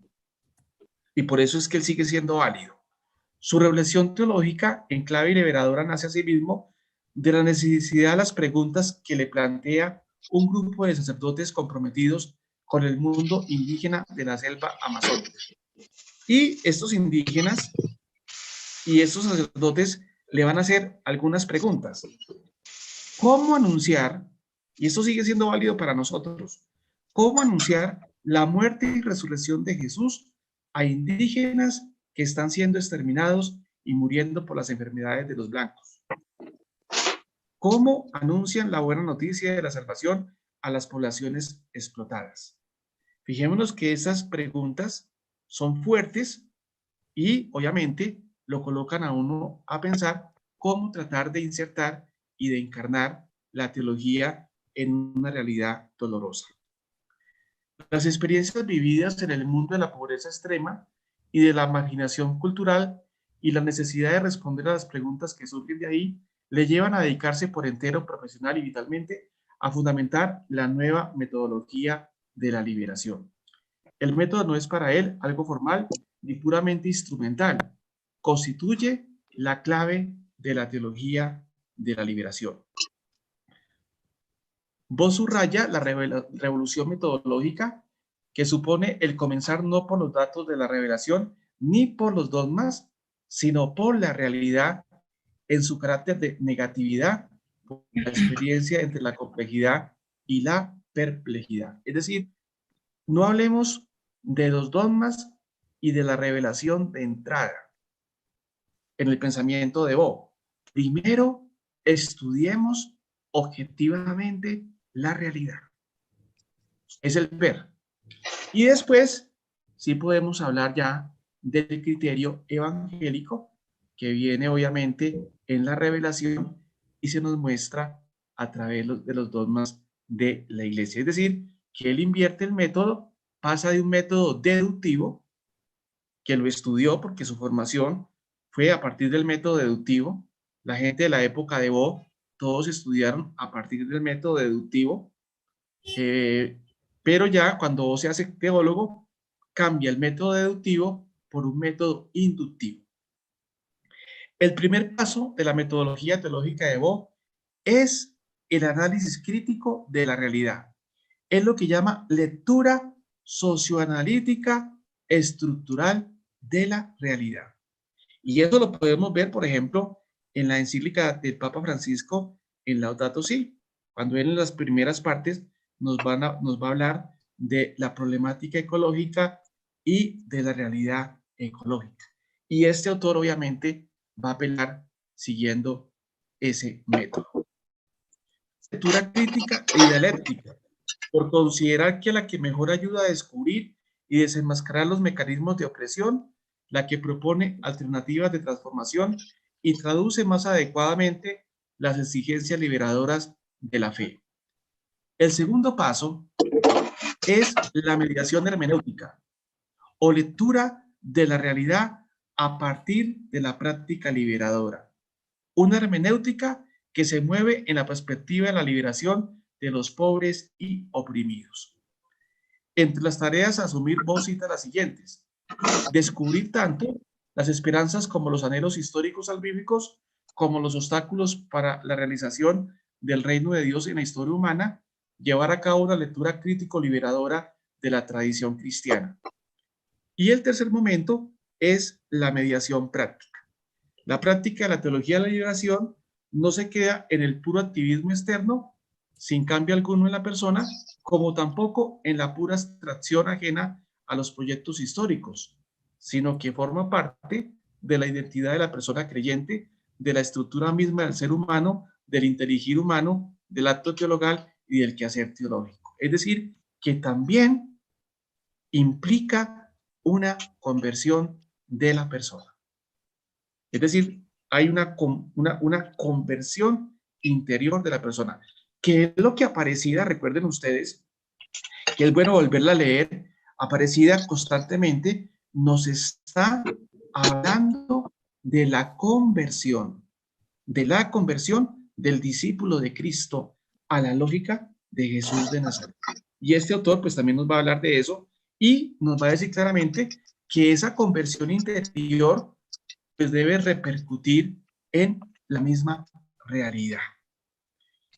Y por eso es que él sigue siendo válido. Su revelación teológica en clave liberadora nace a sí mismo de la necesidad de las preguntas que le plantea un grupo de sacerdotes comprometidos con el mundo indígena de la selva amazónica. Y estos indígenas y estos sacerdotes le van a hacer algunas preguntas. ¿Cómo anunciar, y esto sigue siendo válido para nosotros, cómo anunciar la muerte y resurrección de Jesús a indígenas que están siendo exterminados y muriendo por las enfermedades de los blancos? ¿Cómo anuncian la buena noticia de la salvación a las poblaciones explotadas? Fijémonos que esas preguntas son fuertes y obviamente lo colocan a uno a pensar cómo tratar de insertar y de encarnar la teología en una realidad dolorosa. Las experiencias vividas en el mundo de la pobreza extrema y de la marginación cultural y la necesidad de responder a las preguntas que surgen de ahí le llevan a dedicarse por entero, profesional y vitalmente, a fundamentar la nueva metodología de la liberación. El método no es para él algo formal ni puramente instrumental. Constituye la clave de la teología de la liberación. Vos subraya la revolución metodológica que supone el comenzar no por los datos de la revelación ni por los dogmas, sino por la realidad en su carácter de negatividad, por la experiencia entre la complejidad y la perplejidad. Es decir, no hablemos de los dogmas y de la revelación de entrada en el pensamiento de Bo. Primero, estudiemos objetivamente la realidad. Es el ver. Y después, sí podemos hablar ya del criterio evangélico que viene obviamente en la revelación y se nos muestra a través de los dogmas de la iglesia. Es decir, que él invierte el método, pasa de un método deductivo, que lo estudió porque su formación fue a partir del método deductivo. La gente de la época de Bo, todos estudiaron a partir del método deductivo, pero ya cuando Bo se hace teólogo, cambia el método deductivo por un método inductivo. El primer paso de la metodología teológica de Bo es el análisis crítico de la realidad. Es lo que llama lectura socioanalítica estructural de la realidad. Y eso lo podemos ver, por ejemplo, en la encíclica del Papa Francisco en Laudato Si, cuando él en las primeras partes nos va a hablar de la problemática ecológica y de la realidad ecológica. Y este autor obviamente va a apelar siguiendo ese método. Lectura crítica y dialéctica, por considerar que la que mejor ayuda a descubrir y desenmascarar los mecanismos de opresión, la que propone alternativas de transformación y traduce más adecuadamente las exigencias liberadoras de la fe. El segundo paso es la mediación hermenéutica o lectura de la realidad a partir de la práctica liberadora. Una hermenéutica que se mueve en la perspectiva de la liberación de los pobres y oprimidos. Entre las tareas a asumir, vos cita las siguientes: descubrir tanto las esperanzas como los anhelos históricos salvíficos, como los obstáculos para la realización del reino de Dios en la historia humana, llevar a cabo una lectura crítico-liberadora de la tradición cristiana. Y el tercer momento es la mediación práctica. La práctica de la teología de la liberación no se queda en el puro activismo externo, sin cambio alguno en la persona, como tampoco en la pura abstracción ajena a los proyectos históricos, sino que forma parte de la identidad de la persona creyente, de la estructura misma del ser humano, del inteligir humano, del acto teologal y del quehacer teológico. Es decir, que también implica una conversión de la persona. Es decir, hay una conversión interior de la persona, que es lo que Aparecida, recuerden ustedes, que es bueno volverla a leer. Aparecida constantemente nos está hablando de la conversión del discípulo de Cristo a la lógica de Jesús de Nazaret. Y este autor pues también nos va a hablar de eso y nos va a decir claramente que esa conversión interior pues debe repercutir en la misma realidad.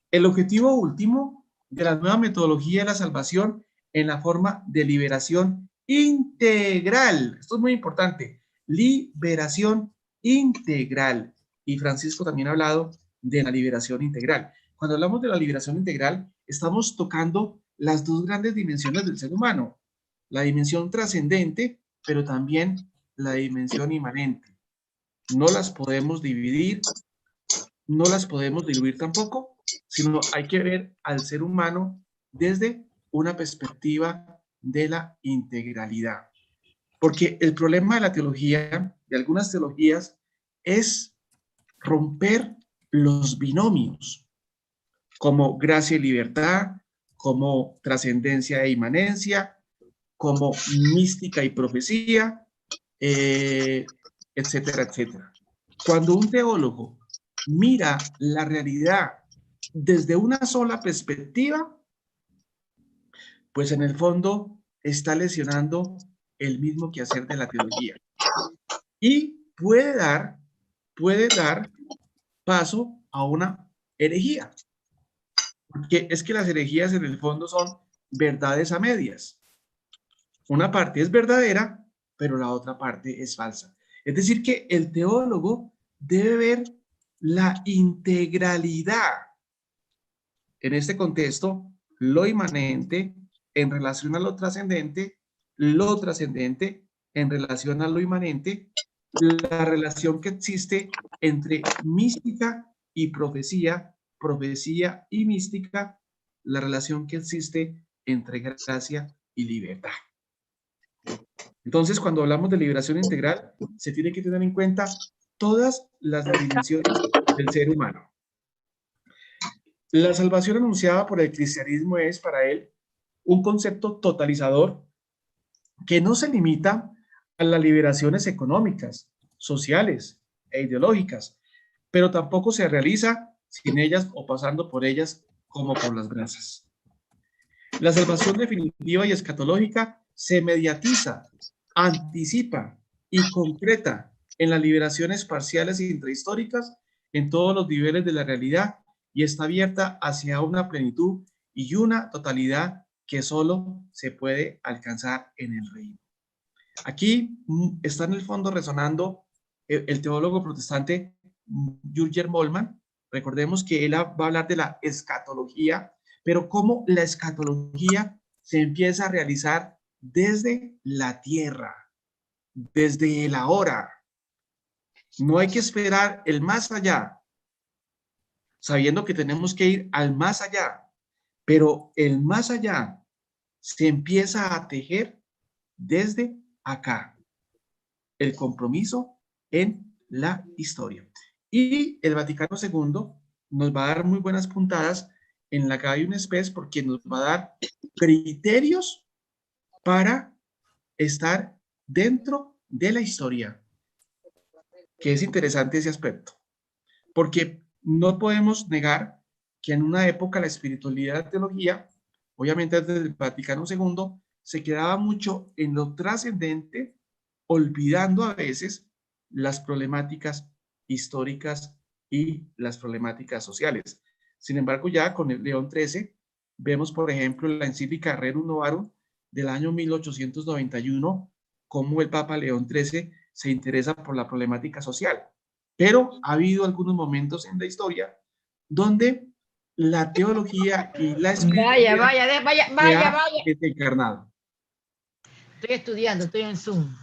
El objetivo último de la nueva metodología de la salvación en la forma de liberación integral. Esto es muy importante. Liberación integral. Y Francisco también ha hablado de la liberación integral. Cuando hablamos de la liberación integral, estamos tocando las dos grandes dimensiones del ser humano. La dimensión trascendente, pero también la dimensión inmanente. No las podemos dividir, no las podemos diluir tampoco, sino hay que ver al ser humano desde una perspectiva de la integralidad. Porque el problema de la teología, de algunas teologías, es romper los binomios, como gracia y libertad, como trascendencia e inmanencia, como mística y profecía, etcétera, etcétera. Cuando un teólogo mira la realidad desde una sola perspectiva, pues en el fondo está lesionando el mismo quehacer de la teología. Y puede dar paso a una herejía. Porque es que las herejías en el fondo son verdades a medias. Una parte es verdadera, pero la otra parte es falsa. Es decir, que el teólogo debe ver la integralidad. En este contexto, lo inmanente en relación a lo trascendente en relación a lo inmanente, la relación que existe entre mística y profecía, profecía y mística, la relación que existe entre gracia y libertad. Entonces, cuando hablamos de liberación integral, se tiene que tener en cuenta todas las dimensiones del ser humano. La salvación anunciada por el cristianismo es para él un concepto totalizador que no se limita a las liberaciones económicas, sociales e ideológicas, pero tampoco se realiza sin ellas o pasando por ellas como por las brasas. La salvación definitiva y escatológica se mediatiza, anticipa y concreta en las liberaciones parciales e intrahistóricas en todos los niveles de la realidad y está abierta hacia una plenitud y una totalidad que solo se puede alcanzar en el reino. Aquí está en el fondo resonando el teólogo protestante Jürgen Moltmann. Recordemos que él va a hablar de la escatología, pero cómo la escatología se empieza a realizar desde la tierra, desde el ahora. No hay que esperar el más allá, sabiendo que tenemos que ir al más allá, pero el más allá se empieza a tejer desde acá. El compromiso en la historia. Y el Vaticano II nos va a dar muy buenas puntadas en la Gaudium Spes porque nos va a dar criterios para estar dentro de la historia, que es interesante ese aspecto, porque no podemos negar que en una época la espiritualidad y la teología, obviamente desde el Vaticano II, se quedaba mucho en lo trascendente, olvidando a veces las problemáticas históricas y las problemáticas sociales. Sin embargo, ya con el León XIII, vemos, por ejemplo, la encíclica Rerum Novarum del año 1891, cómo el Papa León XIII se interesa por la problemática social. Pero ha habido algunos momentos en la historia donde la teología y la espiritualidad se ha desencarnado. Estoy estudiando, estoy en Zoom.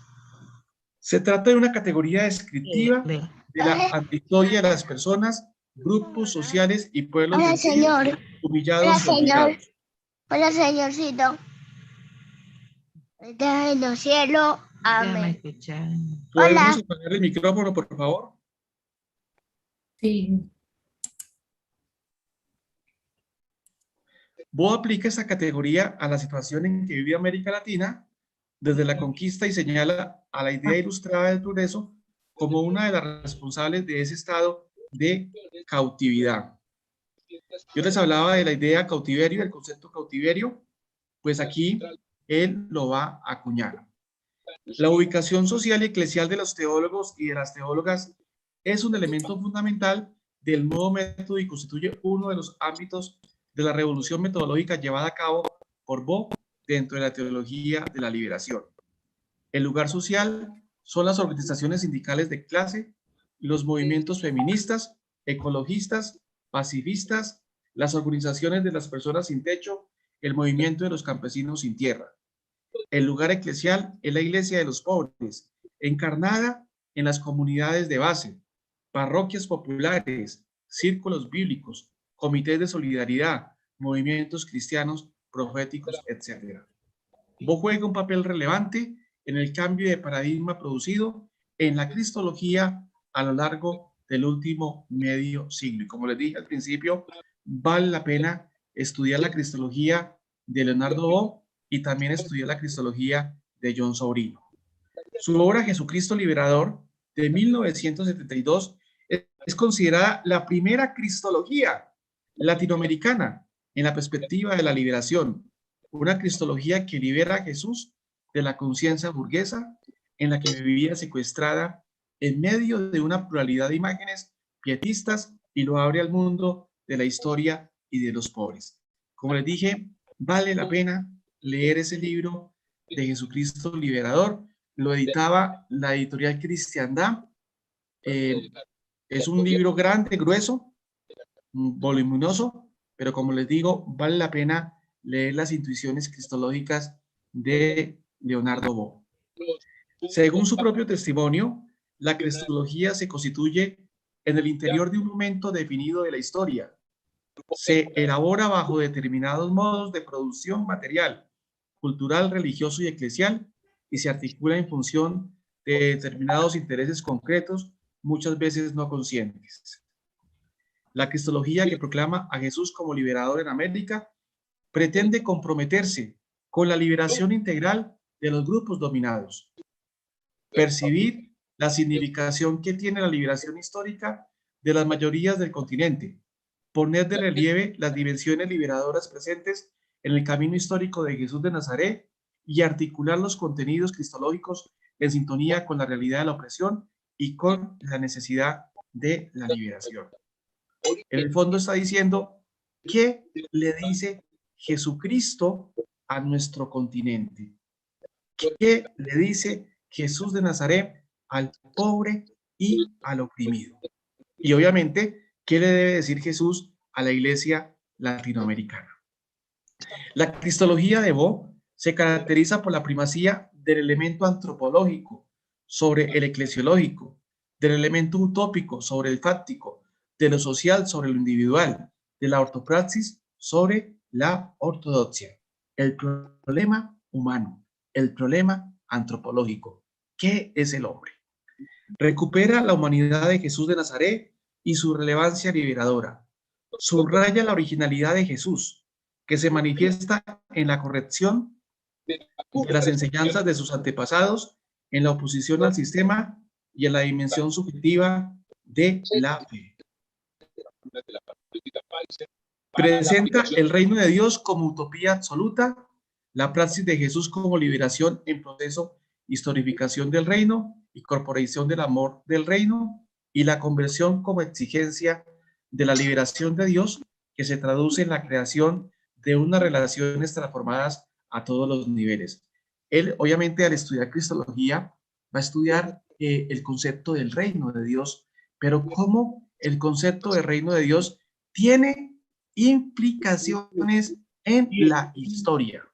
Se trata de una categoría descriptiva de la antihistoria de las personas, grupos sociales y pueblos Hola, señor. humillados Hola, y olvidados. Hola, señorcito. Estás en los cielos. Amén. ¿Podemos Hola. apagar el micrófono, por favor? Sí. Bo aplica esta categoría a la situación en que vive América Latina desde la conquista y señala a la idea ilustrada del progreso como una de las responsables de ese estado de cautividad. Yo les hablaba de la idea cautiverio, el concepto cautiverio, pues aquí él lo va a acuñar. La ubicación social y eclesial de los teólogos y de las teólogas es un elemento fundamental del nuevo método y constituye uno de los ámbitos de la revolución metodológica llevada a cabo por Bo dentro de la teología de la liberación. El lugar social son las organizaciones sindicales de clase, los movimientos feministas, ecologistas, pacifistas, las organizaciones de las personas sin techo, el movimiento de los campesinos sin tierra. El lugar eclesial es la iglesia de los pobres, encarnada en las comunidades de base, parroquias populares, círculos bíblicos, comités de solidaridad, movimientos cristianos, proféticos, etc. Bo juega un papel relevante en el cambio de paradigma producido en la cristología a lo largo del último medio siglo. Y como les dije al principio, vale la pena estudiar la cristología de Leonardo Bo y también estudiar la cristología de John Sobrino. Su obra Jesucristo Liberador de 1972 es considerada la primera cristología latinoamericana en la perspectiva de la liberación, una cristología que libera a Jesús de la conciencia burguesa en la que vivía secuestrada en medio de una pluralidad de imágenes pietistas y lo abre al mundo de la historia y de los pobres. Como les dije, vale la pena leer ese libro de Jesucristo Liberador. Lo editaba la editorial Cristiandad. Es un libro grande, grueso, voluminoso, pero como les digo, vale la pena leer las intuiciones cristológicas de Leonardo Bo. Según su propio testimonio, la cristología se constituye en el interior de un momento definido de la historia. Se elabora bajo determinados modos de producción material, cultural, religioso y eclesial, y se articula en función de determinados intereses concretos, muchas veces no conscientes. La cristología que proclama a Jesús como liberador en América pretende comprometerse con la liberación integral de los grupos dominados, percibir la significación que tiene la liberación histórica de las mayorías del continente, poner de relieve las dimensiones liberadoras presentes en el camino histórico de Jesús de Nazaret y articular los contenidos cristológicos en sintonía con la realidad de la opresión y con la necesidad de la liberación. En el fondo está diciendo, ¿qué le dice Jesucristo a nuestro continente? ¿Qué le dice Jesús de Nazaret al pobre y al oprimido? Y obviamente, ¿qué le debe decir Jesús a la iglesia latinoamericana? La cristología de Bo se caracteriza por la primacía del elemento antropológico sobre el eclesiológico, del elemento utópico sobre el fáctico, de lo social sobre lo individual, de la ortopraxis sobre la ortodoxia. El problema humano, el problema antropológico. ¿Qué es el hombre? Recupera la humanidad de Jesús de Nazaret y su relevancia liberadora. subraya la originalidad de Jesús, que se manifiesta en la corrección de las enseñanzas de sus antepasados, en la oposición al sistema y en la dimensión subjetiva de la fe. Presenta el reino de Dios como utopía absoluta, la praxis de Jesús como liberación en proceso, historificación del reino y corporación del amor del reino, y la conversión como exigencia de la liberación de Dios, que se traduce en la creación de unas relaciones transformadas a todos los niveles. Él, obviamente, al estudiar Cristología, va a estudiar el concepto del reino de Dios, pero cómo el concepto del reino de Dios tiene implicaciones en la historia.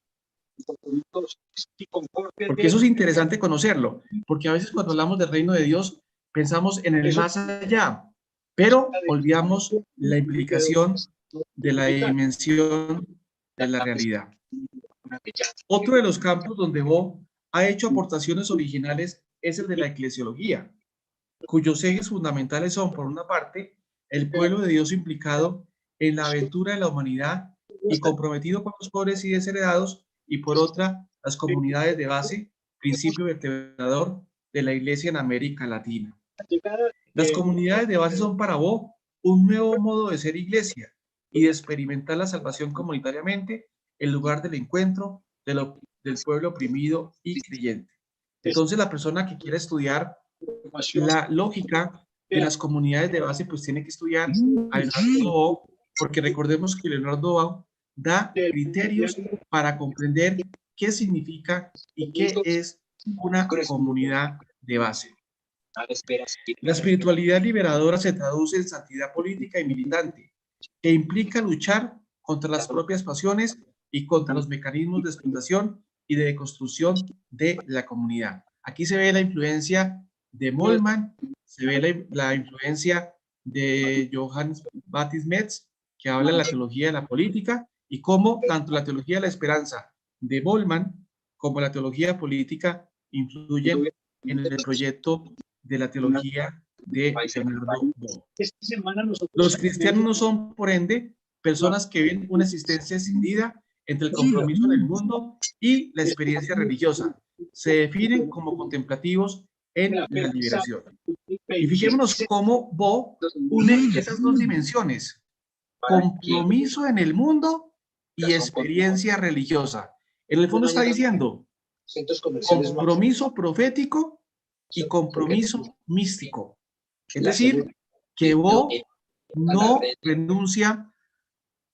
Porque eso es interesante conocerlo, porque a veces cuando hablamos del reino de Dios pensamos en el más allá, pero olvidamos la implicación de la dimensión de la realidad. Otro de los campos donde Bo ha hecho aportaciones originales es el de la eclesiología, cuyos ejes fundamentales son, por una parte, el pueblo de Dios implicado en la aventura de la humanidad y comprometido con los pobres y desheredados, y por otra, las comunidades de base, principio vertebrador de la Iglesia en América Latina. Las comunidades de base son para Bo un nuevo modo de ser iglesia y de experimentar la salvación comunitariamente en lugar del encuentro del pueblo oprimido y creyente. Entonces, la persona que quiera estudiar la lógica de las comunidades de base, pues tiene que estudiar a Leonardo Bow, porque recordemos que Leonardo Bow da criterios para comprender qué significa y qué es una comunidad de base. La espiritualidad liberadora se traduce en santidad política y militante, que implica luchar contra las propias pasiones y contra los mecanismos de explotación y de construcción de la comunidad. Aquí se ve la influencia de Moltmann, se ve la influencia de Johann Baptist Metz, que habla de la teología de la política, y cómo tanto la teología de la esperanza de Moltmann como la teología política influyen en el proyecto de la teología de Leonardo Bow. Los cristianos no son, por ende, personas que ven una existencia escindida entre el compromiso en el mundo y la experiencia religiosa. Se definen como contemplativos en la liberación. Y fijémonos cómo Bow une esas dos dimensiones: compromiso en el mundo y experiencia religiosa. En el fondo está diciendo compromiso profético y compromiso místico. Es decir, que Bow no renuncia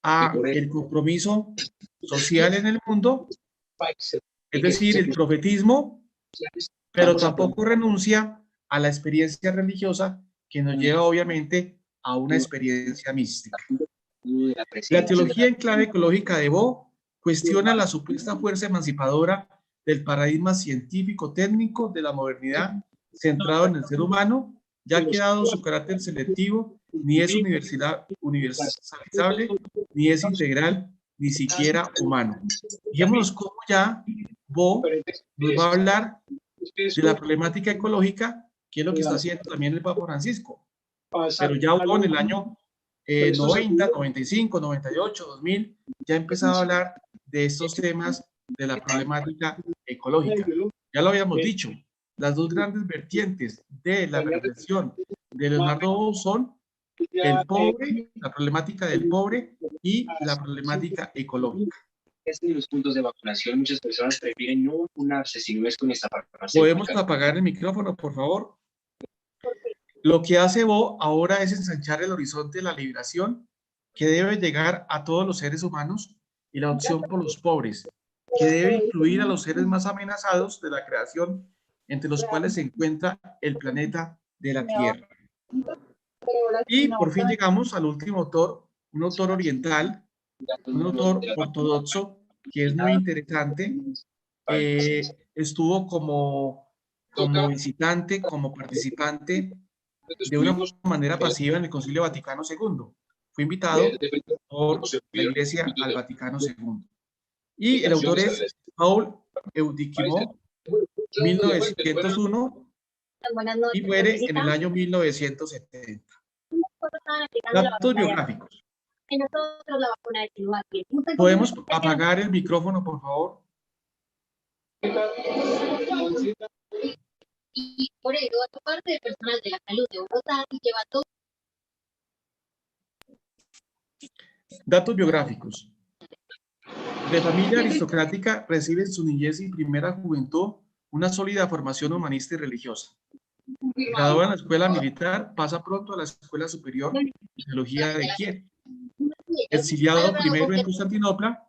a el compromiso social en el mundo, es decir, el profetismo, pero tampoco renuncia a la experiencia religiosa, que nos lleva obviamente a una experiencia mística. La teología en clave ecológica de Bow cuestiona la supuesta fuerza emancipadora del paradigma científico-técnico de la modernidad centrado en el ser humano, ya que dado su carácter selectivo, ni es universalizable, ni es integral, ni siquiera humano. Fijémonos cómo ya Bow nos va a hablar de la problemática ecológica, que es lo que está haciendo también el Papa Francisco. Pero ya Bow en el año 90, 95, 98, 2000, ya empezaba a hablar de estos temas de la problemática ecológica. Ya lo habíamos dicho, las dos grandes vertientes de la reflexión de Leonardo Bow son el pobre, la problemática del pobre y la problemática ecológica. En los puntos de vacunación, muchas personas prefieren no vacunarse si no es con esta farmacéutica. ¿Podemos apagar el micrófono, por favor? Lo que hace Bow ahora es ensanchar el horizonte de la liberación, que debe llegar a todos los seres humanos, y la opción por los pobres, que debe incluir a los seres más amenazados de la creación, entre los cuales se encuentra el planeta de la Tierra. Y por fin llegamos al último autor, un autor oriental, un autor ortodoxo, que es muy interesante. Estuvo como visitante, como participante de una manera pasiva en el Concilio Vaticano II. Fue invitado por la Iglesia al Vaticano II. Y el autor es Paul Eudikimo, 1901, y muere en el año 1970. Datos biográficos. En nosotros la vacuna de Sinovac. ¿Podemos apagar el micrófono, por favor? Y por ello, a parte del personal de la salud de Bogotá, lleva todo. Datos biográficos. De familia aristocrática, recibe en su niñez y primera juventud una sólida formación humanista y religiosa. Graduado en la escuela militar, pasa pronto a la Escuela Superior de Teología de Kiev. Exiliado primero en Constantinopla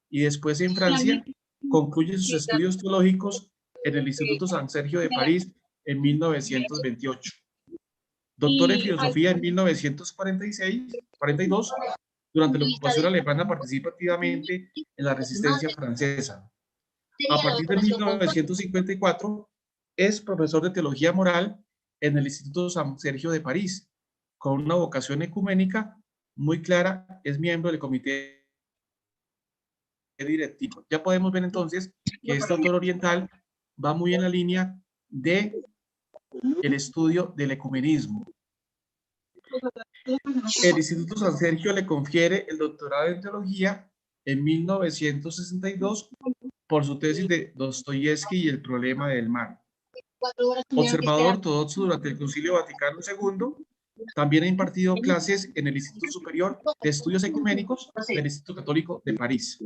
y después en Francia, concluye sus estudios teológicos en el Instituto San Sergio de París en 1928. Doctor en filosofía en 1942. Durante la ocupación alemana participa activamente en la resistencia francesa. A partir de 1954 es profesor de teología moral en el Instituto San Sergio de París. Con una vocación ecuménica muy clara, es miembro del comité directivo. Ya podemos ver entonces que este autor oriental va muy en la línea de el estudio del ecumenismo. El Instituto San Sergio le confiere el doctorado en teología en 1962 por su tesis de Dostoyevsky y el problema del mal. Observador ortodoxo durante el Concilio Vaticano II, también ha impartido clases en el Instituto Superior de Estudios Ecuménicos del Instituto Católico de París.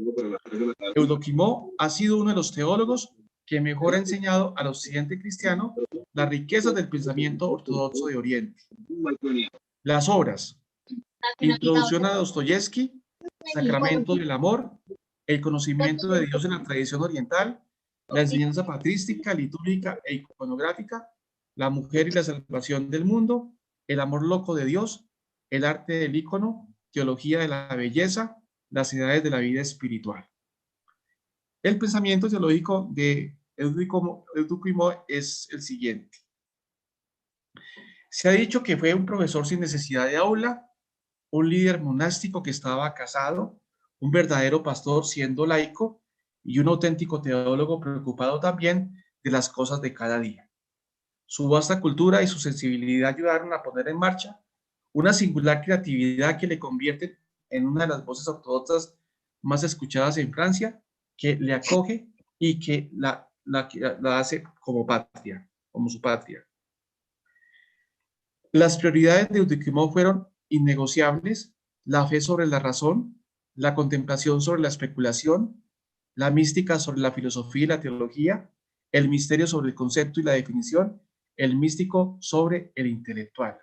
Eudoquimó ha sido uno de los teólogos que mejor ha enseñado al occidente cristiano las riquezas del pensamiento ortodoxo de Oriente. Las obras: Introducción a Dostoyevsky, Sacramento del Amor, El conocimiento de Dios en la tradición oriental, La enseñanza patrística, litúrgica e iconográfica, La mujer y la salvación del mundo, El amor loco de Dios, El arte del ícono, Teología de la belleza, Las edades de la vida espiritual. El pensamiento teológico de Eudoquimó es el siguiente. Se ha dicho que fue un profesor sin necesidad de aula, un líder monástico que estaba casado, un verdadero pastor siendo laico y un auténtico teólogo preocupado también de las cosas de cada día. Su vasta cultura y su sensibilidad ayudaron a poner en marcha una singular creatividad que le convierte en una de las voces ortodoxas más escuchadas en Francia, que le acoge y que la hace como patria, como su patria. Las prioridades de Eudoquimó fueron innegociables: la fe sobre la razón, la contemplación sobre la especulación, la mística sobre la filosofía y la teología, el misterio sobre el concepto y la definición, el místico sobre el intelectual.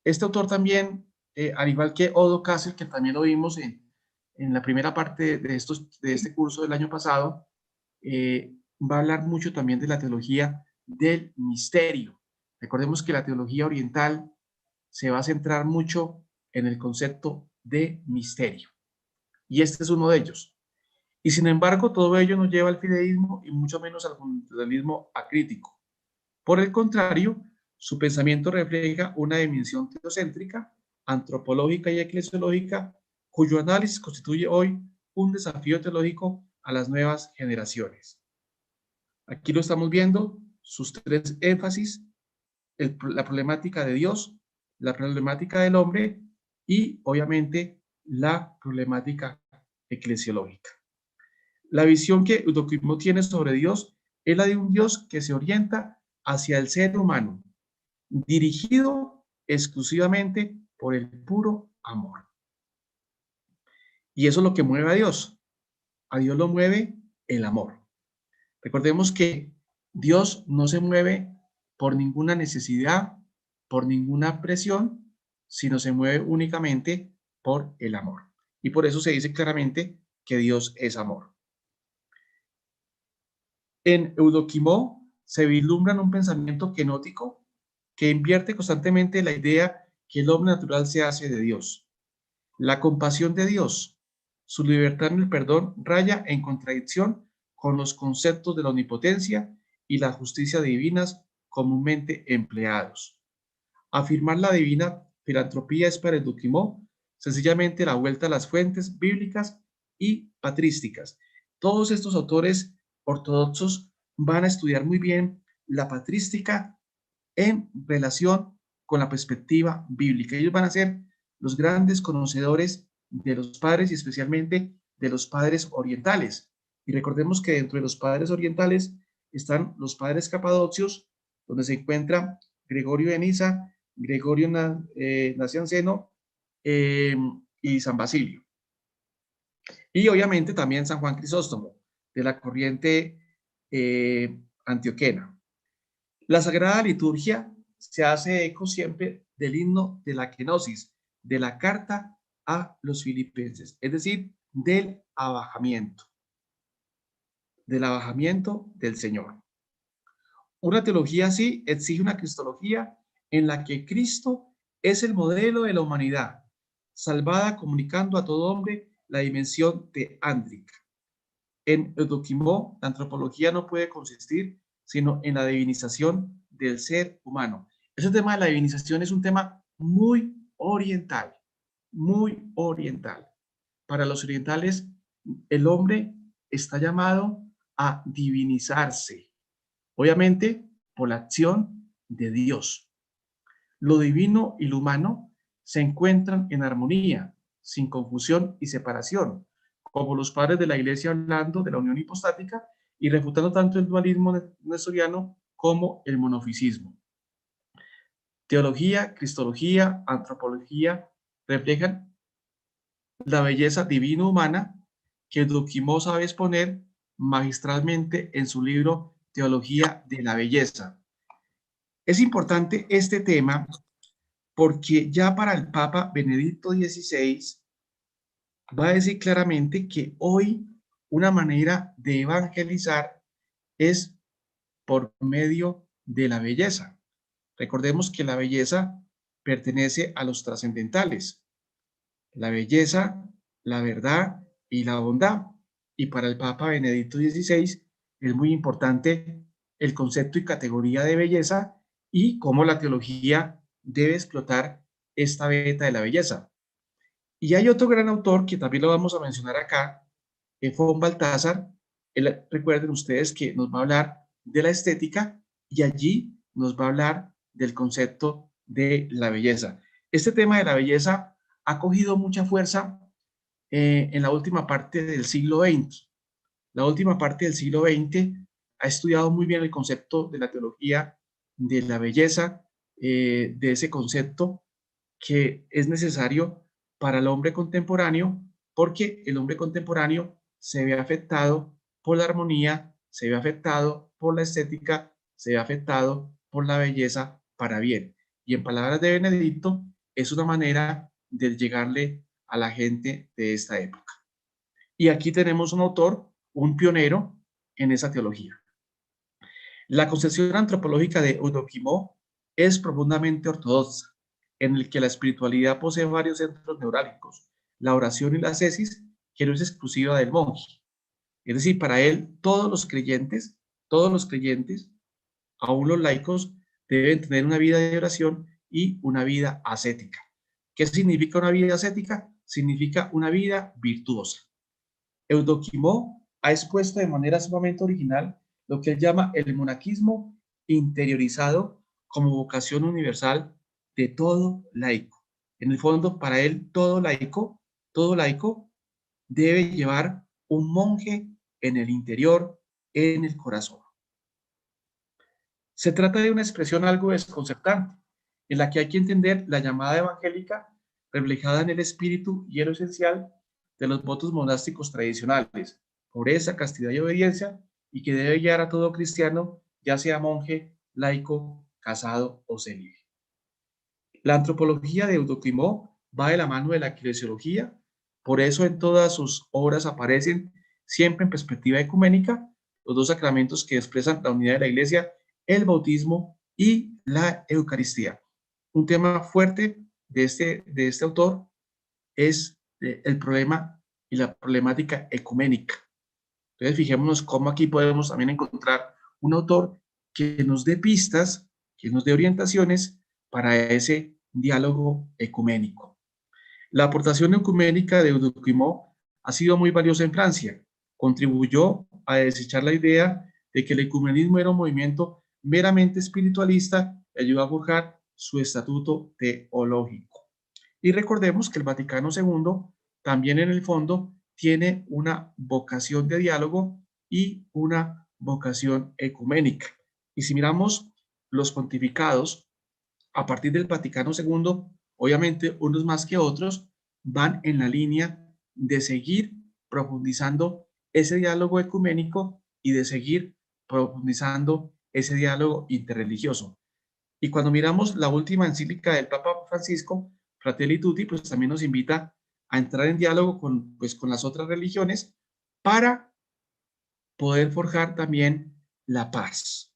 Este autor también, al igual que Odo Cáceres, que también lo vimos en la primera parte de este curso del año pasado, va a hablar mucho también de la teología del misterio. Recordemos que la teología oriental se va a centrar mucho en el concepto de misterio. Y este es uno de ellos. Y sin embargo, todo ello no lleva al fideísmo y mucho menos al fundamentalismo acrítico. Por el contrario, su pensamiento refleja una dimensión teocéntrica, antropológica y eclesiológica, cuyo análisis constituye hoy un desafío teológico a las nuevas generaciones. Aquí lo estamos viendo, sus tres énfasis: la problemática de Dios, la problemática del hombre y, obviamente, la problemática eclesiológica. La visión que Eudoquimó tiene sobre Dios es la de un Dios que se orienta hacia el ser humano, dirigido exclusivamente por el puro amor. Y eso es lo que mueve a Dios. A Dios lo mueve el amor. Recordemos que Dios no se mueve por ninguna necesidad, por ninguna presión, sino se mueve únicamente por el amor. Y por eso se dice claramente que Dios es amor. En Eudoquimó se vislumbra un pensamiento kenótico que invierte constantemente la idea que el hombre natural se hace de Dios. La compasión de Dios, su libertad en el perdón, raya en contradicción con los conceptos de la omnipotencia y la justicia divinas comúnmente empleados. Afirmar la divina filantropía es para Eudoquimó sencillamente la vuelta a las fuentes bíblicas y patrísticas. Todos estos autores ortodoxos van a estudiar muy bien la patrística en relación con la perspectiva bíblica. Ellos van a hacer los grandes conocedores de los padres y especialmente de los padres orientales. Y recordemos que dentro de los padres orientales están los padres capadocios, donde se encuentra Gregorio de Niza, Gregorio Nacianceno y San Basilio. Y obviamente también San Juan Crisóstomo, de la corriente antioquena. La Sagrada Liturgia se hace eco siempre del himno de la kenosis, de la carta a los filipenses, es decir, del abajamiento del Señor. Una teología así exige una cristología en la que Cristo es el modelo de la humanidad, salvada comunicando a todo hombre la dimensión teándrica. En Eudoquimó, la antropología no puede consistir sino en la divinización del ser humano. Ese tema de la divinización es un tema muy oriental, muy oriental. Para los orientales, el hombre está llamado a divinizarse, obviamente por la acción de Dios. Lo divino y lo humano se encuentran en armonía, sin confusión y separación, como los padres de la Iglesia hablando de la unión hipostática y refutando tanto el dualismo nestoriano como el monofisismo. Teología, cristología, antropología reflejan la belleza divino-humana que Eudoquimó sabe exponer magistralmente en su libro Teología de la Belleza. Es importante este tema porque ya para el Papa Benedicto XVI va a decir claramente que hoy una manera de evangelizar es por medio de la belleza. Recordemos que la belleza pertenece a los trascendentales. La belleza, la verdad y la bondad. Y para el Papa Benedicto XVI es muy importante el concepto y categoría de belleza y cómo la teología debe explotar esta beta de la belleza. Y hay otro gran autor que también lo vamos a mencionar acá, von Balthasar. Recuerden ustedes que nos va a hablar de la estética y allí nos va a hablar del concepto de la belleza. Este tema de la belleza ha cogido mucha fuerza en la última parte del siglo XX. La última parte del siglo XX ha estudiado muy bien el concepto de la teología de la belleza, de ese concepto que es necesario para el hombre contemporáneo, porque el hombre contemporáneo se ve afectado por la armonía, se ve afectado por la estética, se ve afectado por la belleza para bien. Y en palabras de Benedicto, es una manera de llegarle a la gente de esta época. Y aquí tenemos un autor, un pionero en esa teología. La concepción antropológica de Eudoquimó es profundamente ortodoxa, en el que la espiritualidad posee varios centros neurálgicos, la oración y la ascesis, que no es exclusiva del monje. Es decir, para él todos los creyentes, aún los laicos, deben tener una vida de oración y una vida ascética. ¿Qué significa una vida ascética? Significa una vida virtuosa. Eudoquimó ha expuesto de manera sumamente original lo que él llama el monaquismo interiorizado como vocación universal de todo laico. En el fondo, para él, todo laico debe llevar un monje en el interior, en el corazón. Se trata de una expresión algo desconcertante, en la que hay que entender la llamada evangélica reflejada en el espíritu y en lo esencial de los votos monásticos tradicionales, pobreza, castidad y obediencia, y que debe guiar a todo cristiano, ya sea monje, laico, casado o célibe. La antropología de Eudoquimó va de la mano de la eclesiología, por eso en todas sus obras aparecen, siempre en perspectiva ecuménica, los dos sacramentos que expresan la unidad de la Iglesia, el bautismo y la Eucaristía. Un tema fuerte de este autor es el problema y la problemática ecuménica. Entonces, fijémonos cómo aquí podemos también encontrar un autor que nos dé pistas, que nos dé orientaciones para ese diálogo ecuménico. La aportación ecuménica de Eudoquimó ha sido muy valiosa en Francia. Contribuyó a desechar la idea de que el ecumenismo era un movimiento meramente espiritualista y ayudó a forjar su estatuto teológico. Y recordemos que el Vaticano II también en el fondo tiene una vocación de diálogo y una vocación ecuménica. Y si miramos los pontificados, a partir del Vaticano II, obviamente unos más que otros, van en la línea de seguir profundizando ese diálogo ecuménico y de seguir profundizando ese diálogo interreligioso. Y cuando miramos la última encíclica del Papa Francisco, Fratelli Tutti, pues también nos invita a entrar en diálogo con las otras religiones para poder forjar también la paz.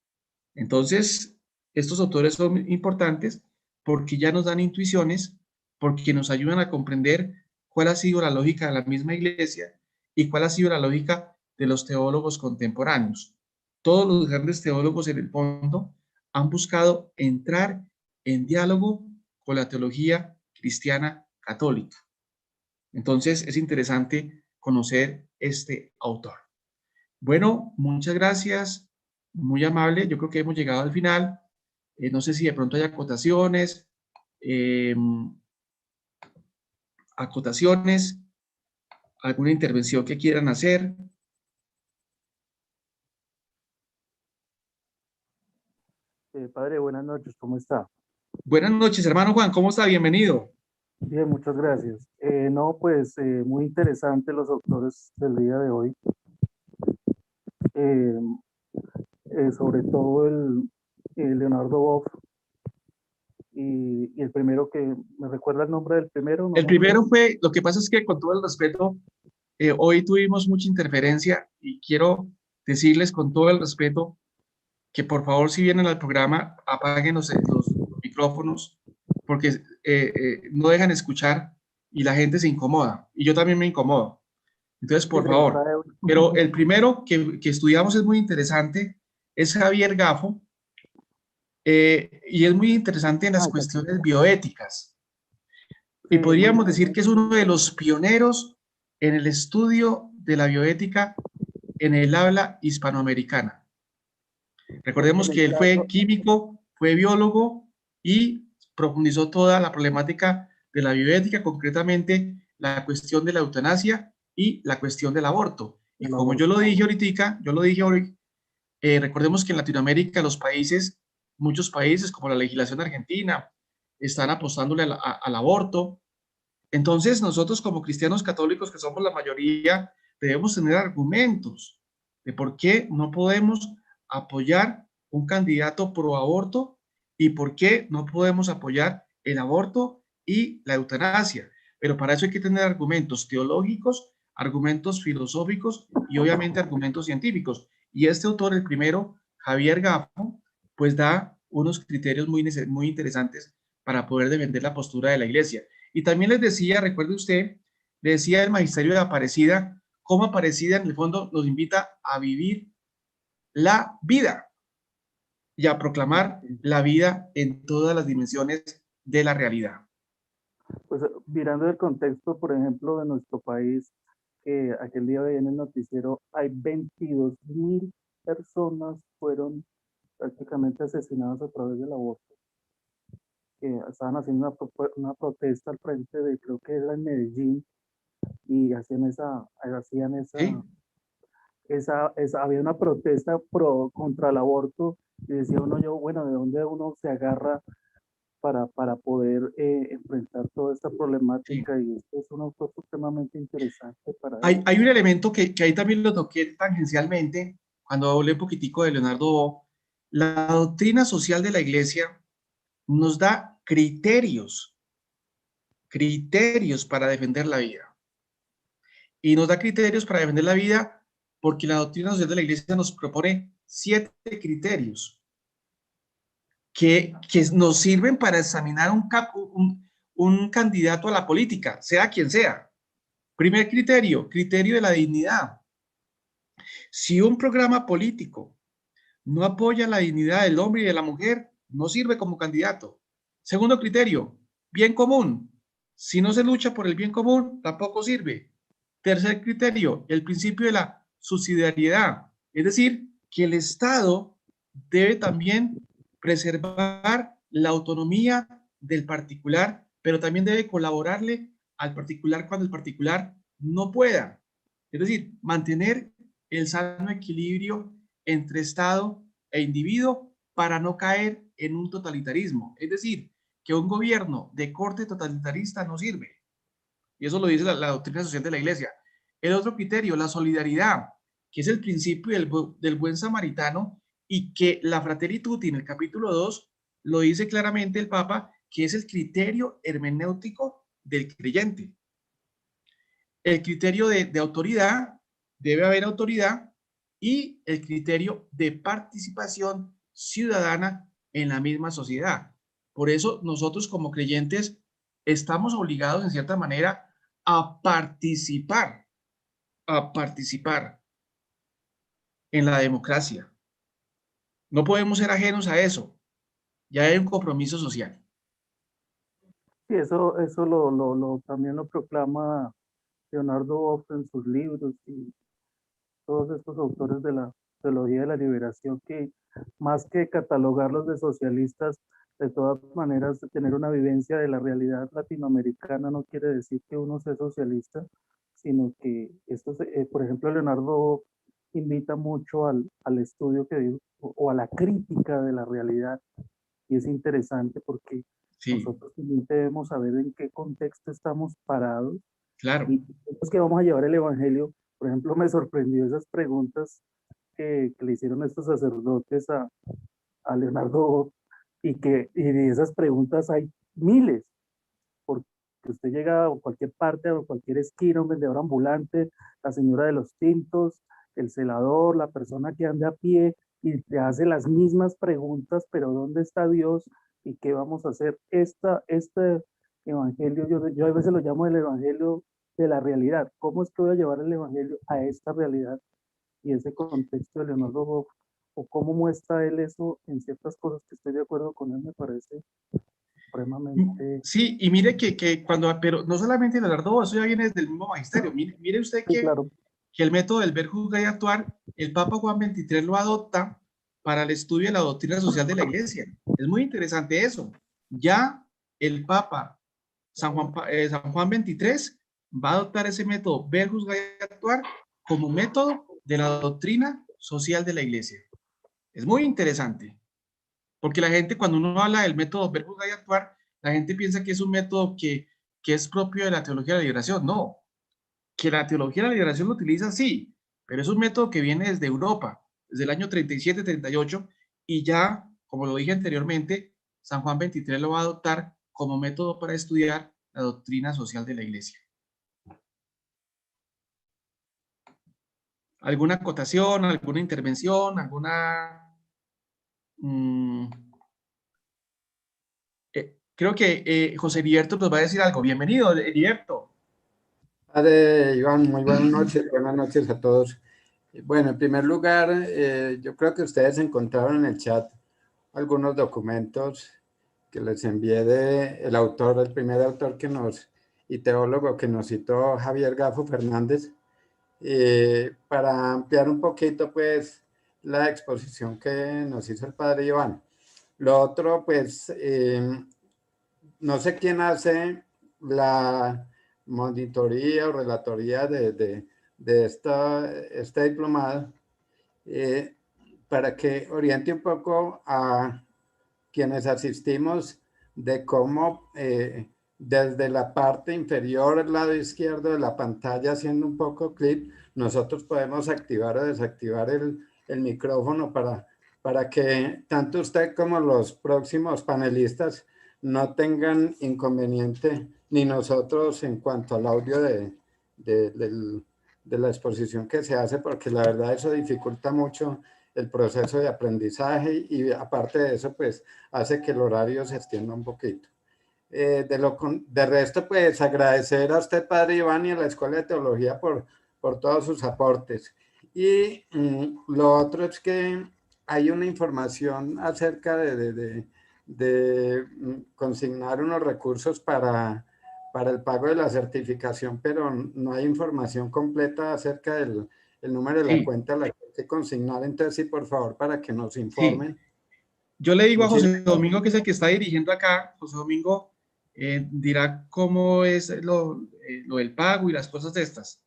Entonces, estos autores son importantes porque ya nos dan intuiciones, porque nos ayudan a comprender cuál ha sido la lógica de la misma iglesia y cuál ha sido la lógica de los teólogos contemporáneos. Todos los grandes teólogos en el fondo han buscado entrar en diálogo con la teología cristiana católica. Entonces, es interesante conocer este autor. Bueno, muchas gracias, muy amable. Yo creo que hemos llegado al final. No sé si de pronto hay acotaciones, alguna intervención que quieran hacer. Padre, buenas noches, ¿cómo está? Buenas noches, hermano Juan, ¿cómo está? Bienvenido. Bien, muchas gracias. No, pues muy interesante los autores del día de hoy. Sobre todo el Leonardo Boff y el primero que me recuerda el nombre del primero. ¿No? El primero fue, lo que pasa es que con todo el respeto, hoy tuvimos mucha interferencia y quiero decirles con todo el respeto que por favor si vienen al programa apaguen los micrófonos porque no dejan escuchar y la gente se incomoda y yo también me incomodo. Entonces, por favor, pero el primero que estudiamos es muy interesante, es Javier Gaffo, y es muy interesante en las cuestiones bioéticas. Y podríamos decir que es uno de los pioneros en el estudio de la bioética en el habla hispanoamericana. Recordemos que él fue químico, fue biólogo y profundizó toda la problemática de la bioética, concretamente la cuestión de la eutanasia y la cuestión del aborto. Y como yo lo dije ahorita, hoy, recordemos que en Latinoamérica muchos países como la legislación argentina, están apostándole al aborto. Entonces nosotros como cristianos católicos, que somos la mayoría, debemos tener argumentos de por qué no podemos apoyar un candidato pro aborto y por qué no podemos apoyar el aborto y la eutanasia. Pero para eso hay que tener argumentos teológicos, argumentos filosóficos y obviamente argumentos científicos. Y este autor, el primero, Javier Gaffo, pues da unos criterios muy interesantes para poder defender la postura de la iglesia. Y también les decía, recuerde usted, le decía el magisterio de Aparecida, cómo Aparecida en el fondo nos invita a vivir la vida y a proclamar la vida en todas las dimensiones de la realidad. Pues mirando el contexto, por ejemplo, de nuestro país, aquel día veía en el noticiero, hay 22.000 personas fueron prácticamente asesinadas a través del aborto. Estaban haciendo una protesta al frente de, creo que era en Medellín, y había una protesta contra el aborto, y decía uno, bueno, ¿de dónde uno se agarra para poder enfrentar toda esta problemática? Sí. Y esto es un autor supremamente interesante para hay un elemento que ahí también lo toqué tangencialmente cuando hablé un poquitico de Leonardo Boff. La doctrina social de la iglesia nos da criterios para defender la vida. Y nos da criterios para defender la vida porque la doctrina social de la iglesia nos propone 7 criterios que nos sirven para examinar un candidato a la política, sea quien sea. Primer criterio de la dignidad. Si un programa político no apoya la dignidad del hombre y de la mujer, no sirve como candidato. Segundo criterio, bien común. Si no se lucha por el bien común, tampoco sirve. Tercer criterio, el principio de la subsidiariedad. Es decir, que el Estado debe también preservar la autonomía del particular pero también debe colaborarle al particular cuando el particular no pueda. Es decir, mantener el sano equilibrio entre Estado e individuo para no caer en un totalitarismo. Es decir, que un gobierno de corte totalitarista no sirve. Y eso lo dice la doctrina social de la Iglesia. El otro criterio, la solidaridad, que es el principio del buen samaritano, y que la Fratelli Tutti en el capítulo 2 lo dice claramente el Papa, que es el criterio hermenéutico del creyente. El criterio de autoridad, debe haber autoridad, y el criterio de participación ciudadana en la misma sociedad. Por eso nosotros como creyentes estamos obligados en cierta manera a participar en la democracia. No podemos ser ajenos a eso. Ya hay un compromiso social. Sí, eso también lo proclama Leonardo Boff en sus libros y todos estos autores de la teología de la liberación, que más que catalogarlos de socialistas, de todas maneras, tener una vivencia de la realidad latinoamericana no quiere decir que uno sea socialista, sino que esto, por ejemplo, Leonardo Boff invita mucho al estudio o a la crítica de la realidad, y es interesante porque Sí, nosotros también debemos saber en qué contexto estamos parados claro. y es que vamos a llevar el evangelio. Por ejemplo, me sorprendió esas preguntas que le hicieron estos sacerdotes a Leonardo Boff, y de esas preguntas hay miles, porque usted llega a cualquier parte, a cualquier esquina, un vendedor ambulante, la señora de los tintos, el celador, la persona que anda a pie, y te hace las mismas preguntas, pero ¿dónde está Dios y qué vamos a hacer? Este evangelio, yo a veces lo llamo el evangelio de la realidad. ¿Cómo es que voy a llevar el evangelio a esta realidad y ese contexto de Leonardo Boff? O cómo muestra él eso en ciertas cosas que estoy de acuerdo con él, me parece supremamente. Sí, y mire que cuando, pero no solamente Leonardo Boff, eso ya viene desde el mismo magisterio. Mire usted Sí, claro. que el método del ver, juzgar y actuar, el Papa Juan XXIII lo adopta para el estudio de la doctrina social de la Iglesia. Es muy interesante eso. Ya el Papa San Juan XXIII va a adoptar ese método, ver, juzgar y actuar, como método de la doctrina social de la Iglesia. Es muy interesante, porque la gente, cuando uno habla del método ver, juzgar y actuar, la gente piensa que es un método que es propio de la teología de la liberación. No, que la teología de la liberación lo utiliza, sí, pero es un método que viene desde Europa, desde el año 37-38, y ya, como lo dije anteriormente, San Juan XXIII lo va a adoptar como método para estudiar la doctrina social de la Iglesia. ¿Alguna acotación, alguna intervención, alguna... creo que José Heriberto nos va a decir algo. Bienvenido, Heriberto. Padre Iván, muy buenas noches a todos. Bueno, en primer lugar, yo creo que ustedes encontraron en el chat algunos documentos que les envié el autor, el primer autor y teólogo que nos citó, Javier Gafo Fernández, para ampliar un poquito, pues, la exposición que nos hizo el padre Iván. Lo otro, pues, no sé quién hace la monitoría o relatoría de esta diplomada, para que oriente un poco a quienes asistimos de cómo desde la parte inferior, al lado izquierdo de la pantalla, haciendo un poco clic, nosotros podemos activar o desactivar el micrófono para que tanto usted como los próximos panelistas no tengan inconveniente, ni nosotros en cuanto al audio de la exposición que se hace, porque la verdad eso dificulta mucho el proceso de aprendizaje y aparte de eso, pues hace que el horario se extienda un poquito. De resto, pues agradecer a usted, padre Iván, y a la Escuela de Teología por todos sus aportes. Y lo otro es que hay una información acerca de consignar unos recursos para el pago de la certificación, pero no hay información completa acerca del número de la cuenta a la que hay que consignar. Entonces, sí, por favor, para que nos informen. Yo le digo a José Domingo, que es el que está dirigiendo acá, José Domingo, dirá cómo es lo del pago y las cosas de estas.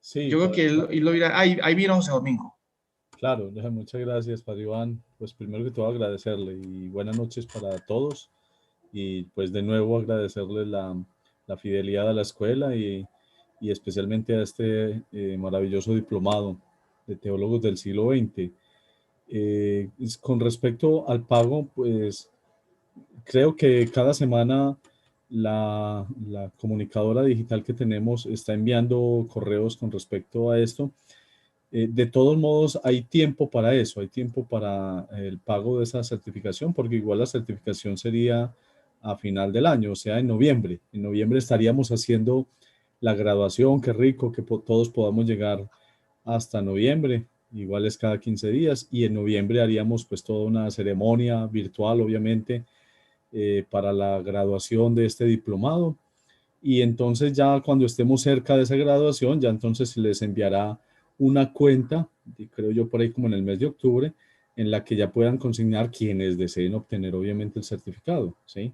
Sí, Yo creo que él lo dirá. Ahí vino José Domingo. claro, muchas gracias, Padre Iván. Pues primero que todo agradecerle y buenas noches para todos. Y pues de nuevo agradecerle la fidelidad a la escuela y especialmente a este maravilloso diplomado de teólogos del siglo XX. Con respecto al pago, pues creo que cada semana la comunicadora digital que tenemos está enviando correos con respecto a esto. De todos modos, hay tiempo para eso, hay tiempo para el pago de esa certificación, porque igual la certificación sería a final del año, o sea, en noviembre. En noviembre estaríamos haciendo la graduación, qué rico que todos podamos llegar hasta noviembre, igual es cada 15 días, y en noviembre haríamos pues toda una ceremonia virtual, obviamente, para la graduación de este diplomado. Y entonces ya cuando estemos cerca de esa graduación, ya entonces se les enviará una cuenta, creo yo por ahí como en el mes de octubre, en la que ya puedan consignar quienes deseen obtener obviamente el certificado, ¿sí?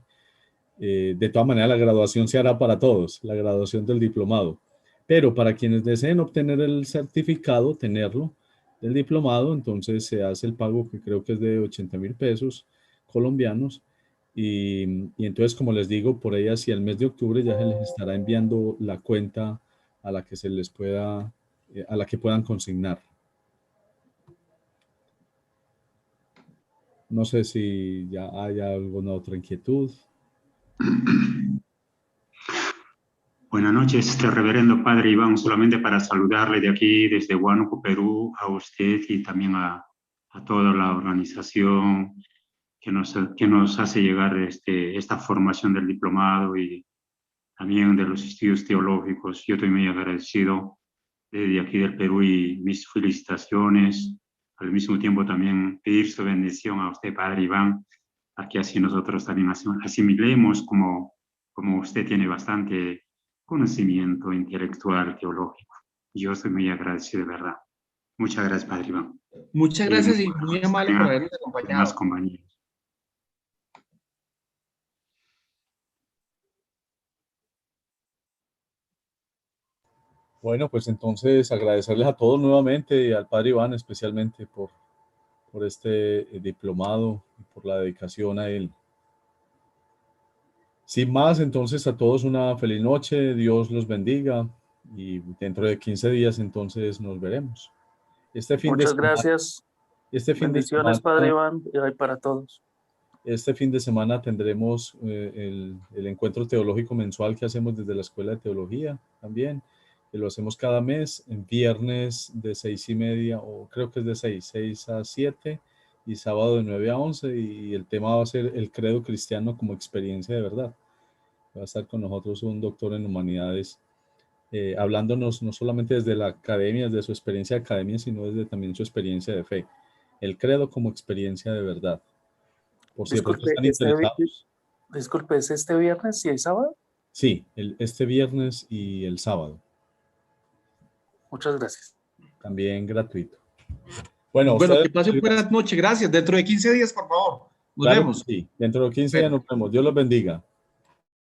De todas maneras, la graduación se hará para todos, la graduación del diplomado. Pero para quienes deseen obtener el certificado, tenerlo, del diplomado, entonces se hace el pago que creo que es de 80.000 pesos colombianos. Y entonces, como les digo, por ahí hacia el mes de octubre ya se les estará enviando la cuenta a la que se les pueda, a la que puedan consignar. No sé si ya hay alguna otra inquietud. Buenas noches, reverendo Padre Iván, solamente para saludarle de aquí desde Huánuco, Perú, a usted y también a toda la organización que nos hace llegar esta formación del diplomado y también de los estudios teológicos. Yo estoy muy agradecido desde aquí del Perú y mis felicitaciones. Al mismo tiempo también pedir su bendición a usted, Padre Iván, para que así nosotros también asimilemos como usted tiene bastante conocimiento intelectual, teológico. Yo estoy muy agradecido, de verdad. Muchas gracias, Padre Iván. Muchas gracias y muy amable por habernos acompañado. Más compañeros. Bueno, pues entonces agradecerles a todos nuevamente y al Padre Iván especialmente por este diplomado y por la dedicación a él. Sin más, entonces a todos una feliz noche, Dios los bendiga y dentro de 15 días entonces nos veremos. Muchas gracias. Bendiciones, Padre Iván, y para todos. Este fin de semana tendremos el encuentro teológico mensual que hacemos desde la Escuela de Teología también, que lo hacemos cada mes, en viernes de 6:30, o creo que es de 6 a 7, y sábado de 9 a 11, y el tema va a ser el credo cristiano como experiencia de verdad. Va a estar con nosotros un doctor en humanidades, hablándonos no solamente desde la academia, desde su experiencia de academia, sino desde también su experiencia de fe. El credo como experiencia de verdad. Por si Disculpe, están interesados. Disculpe, ¿es este viernes y el sábado? Sí, este viernes y el sábado. Muchas gracias. También gratuito. Bueno, que pasen buenas noches. Gracias. Dentro de 15 días, por favor. Nos vemos. Sí, dentro de 15 días nos vemos. Dios los bendiga.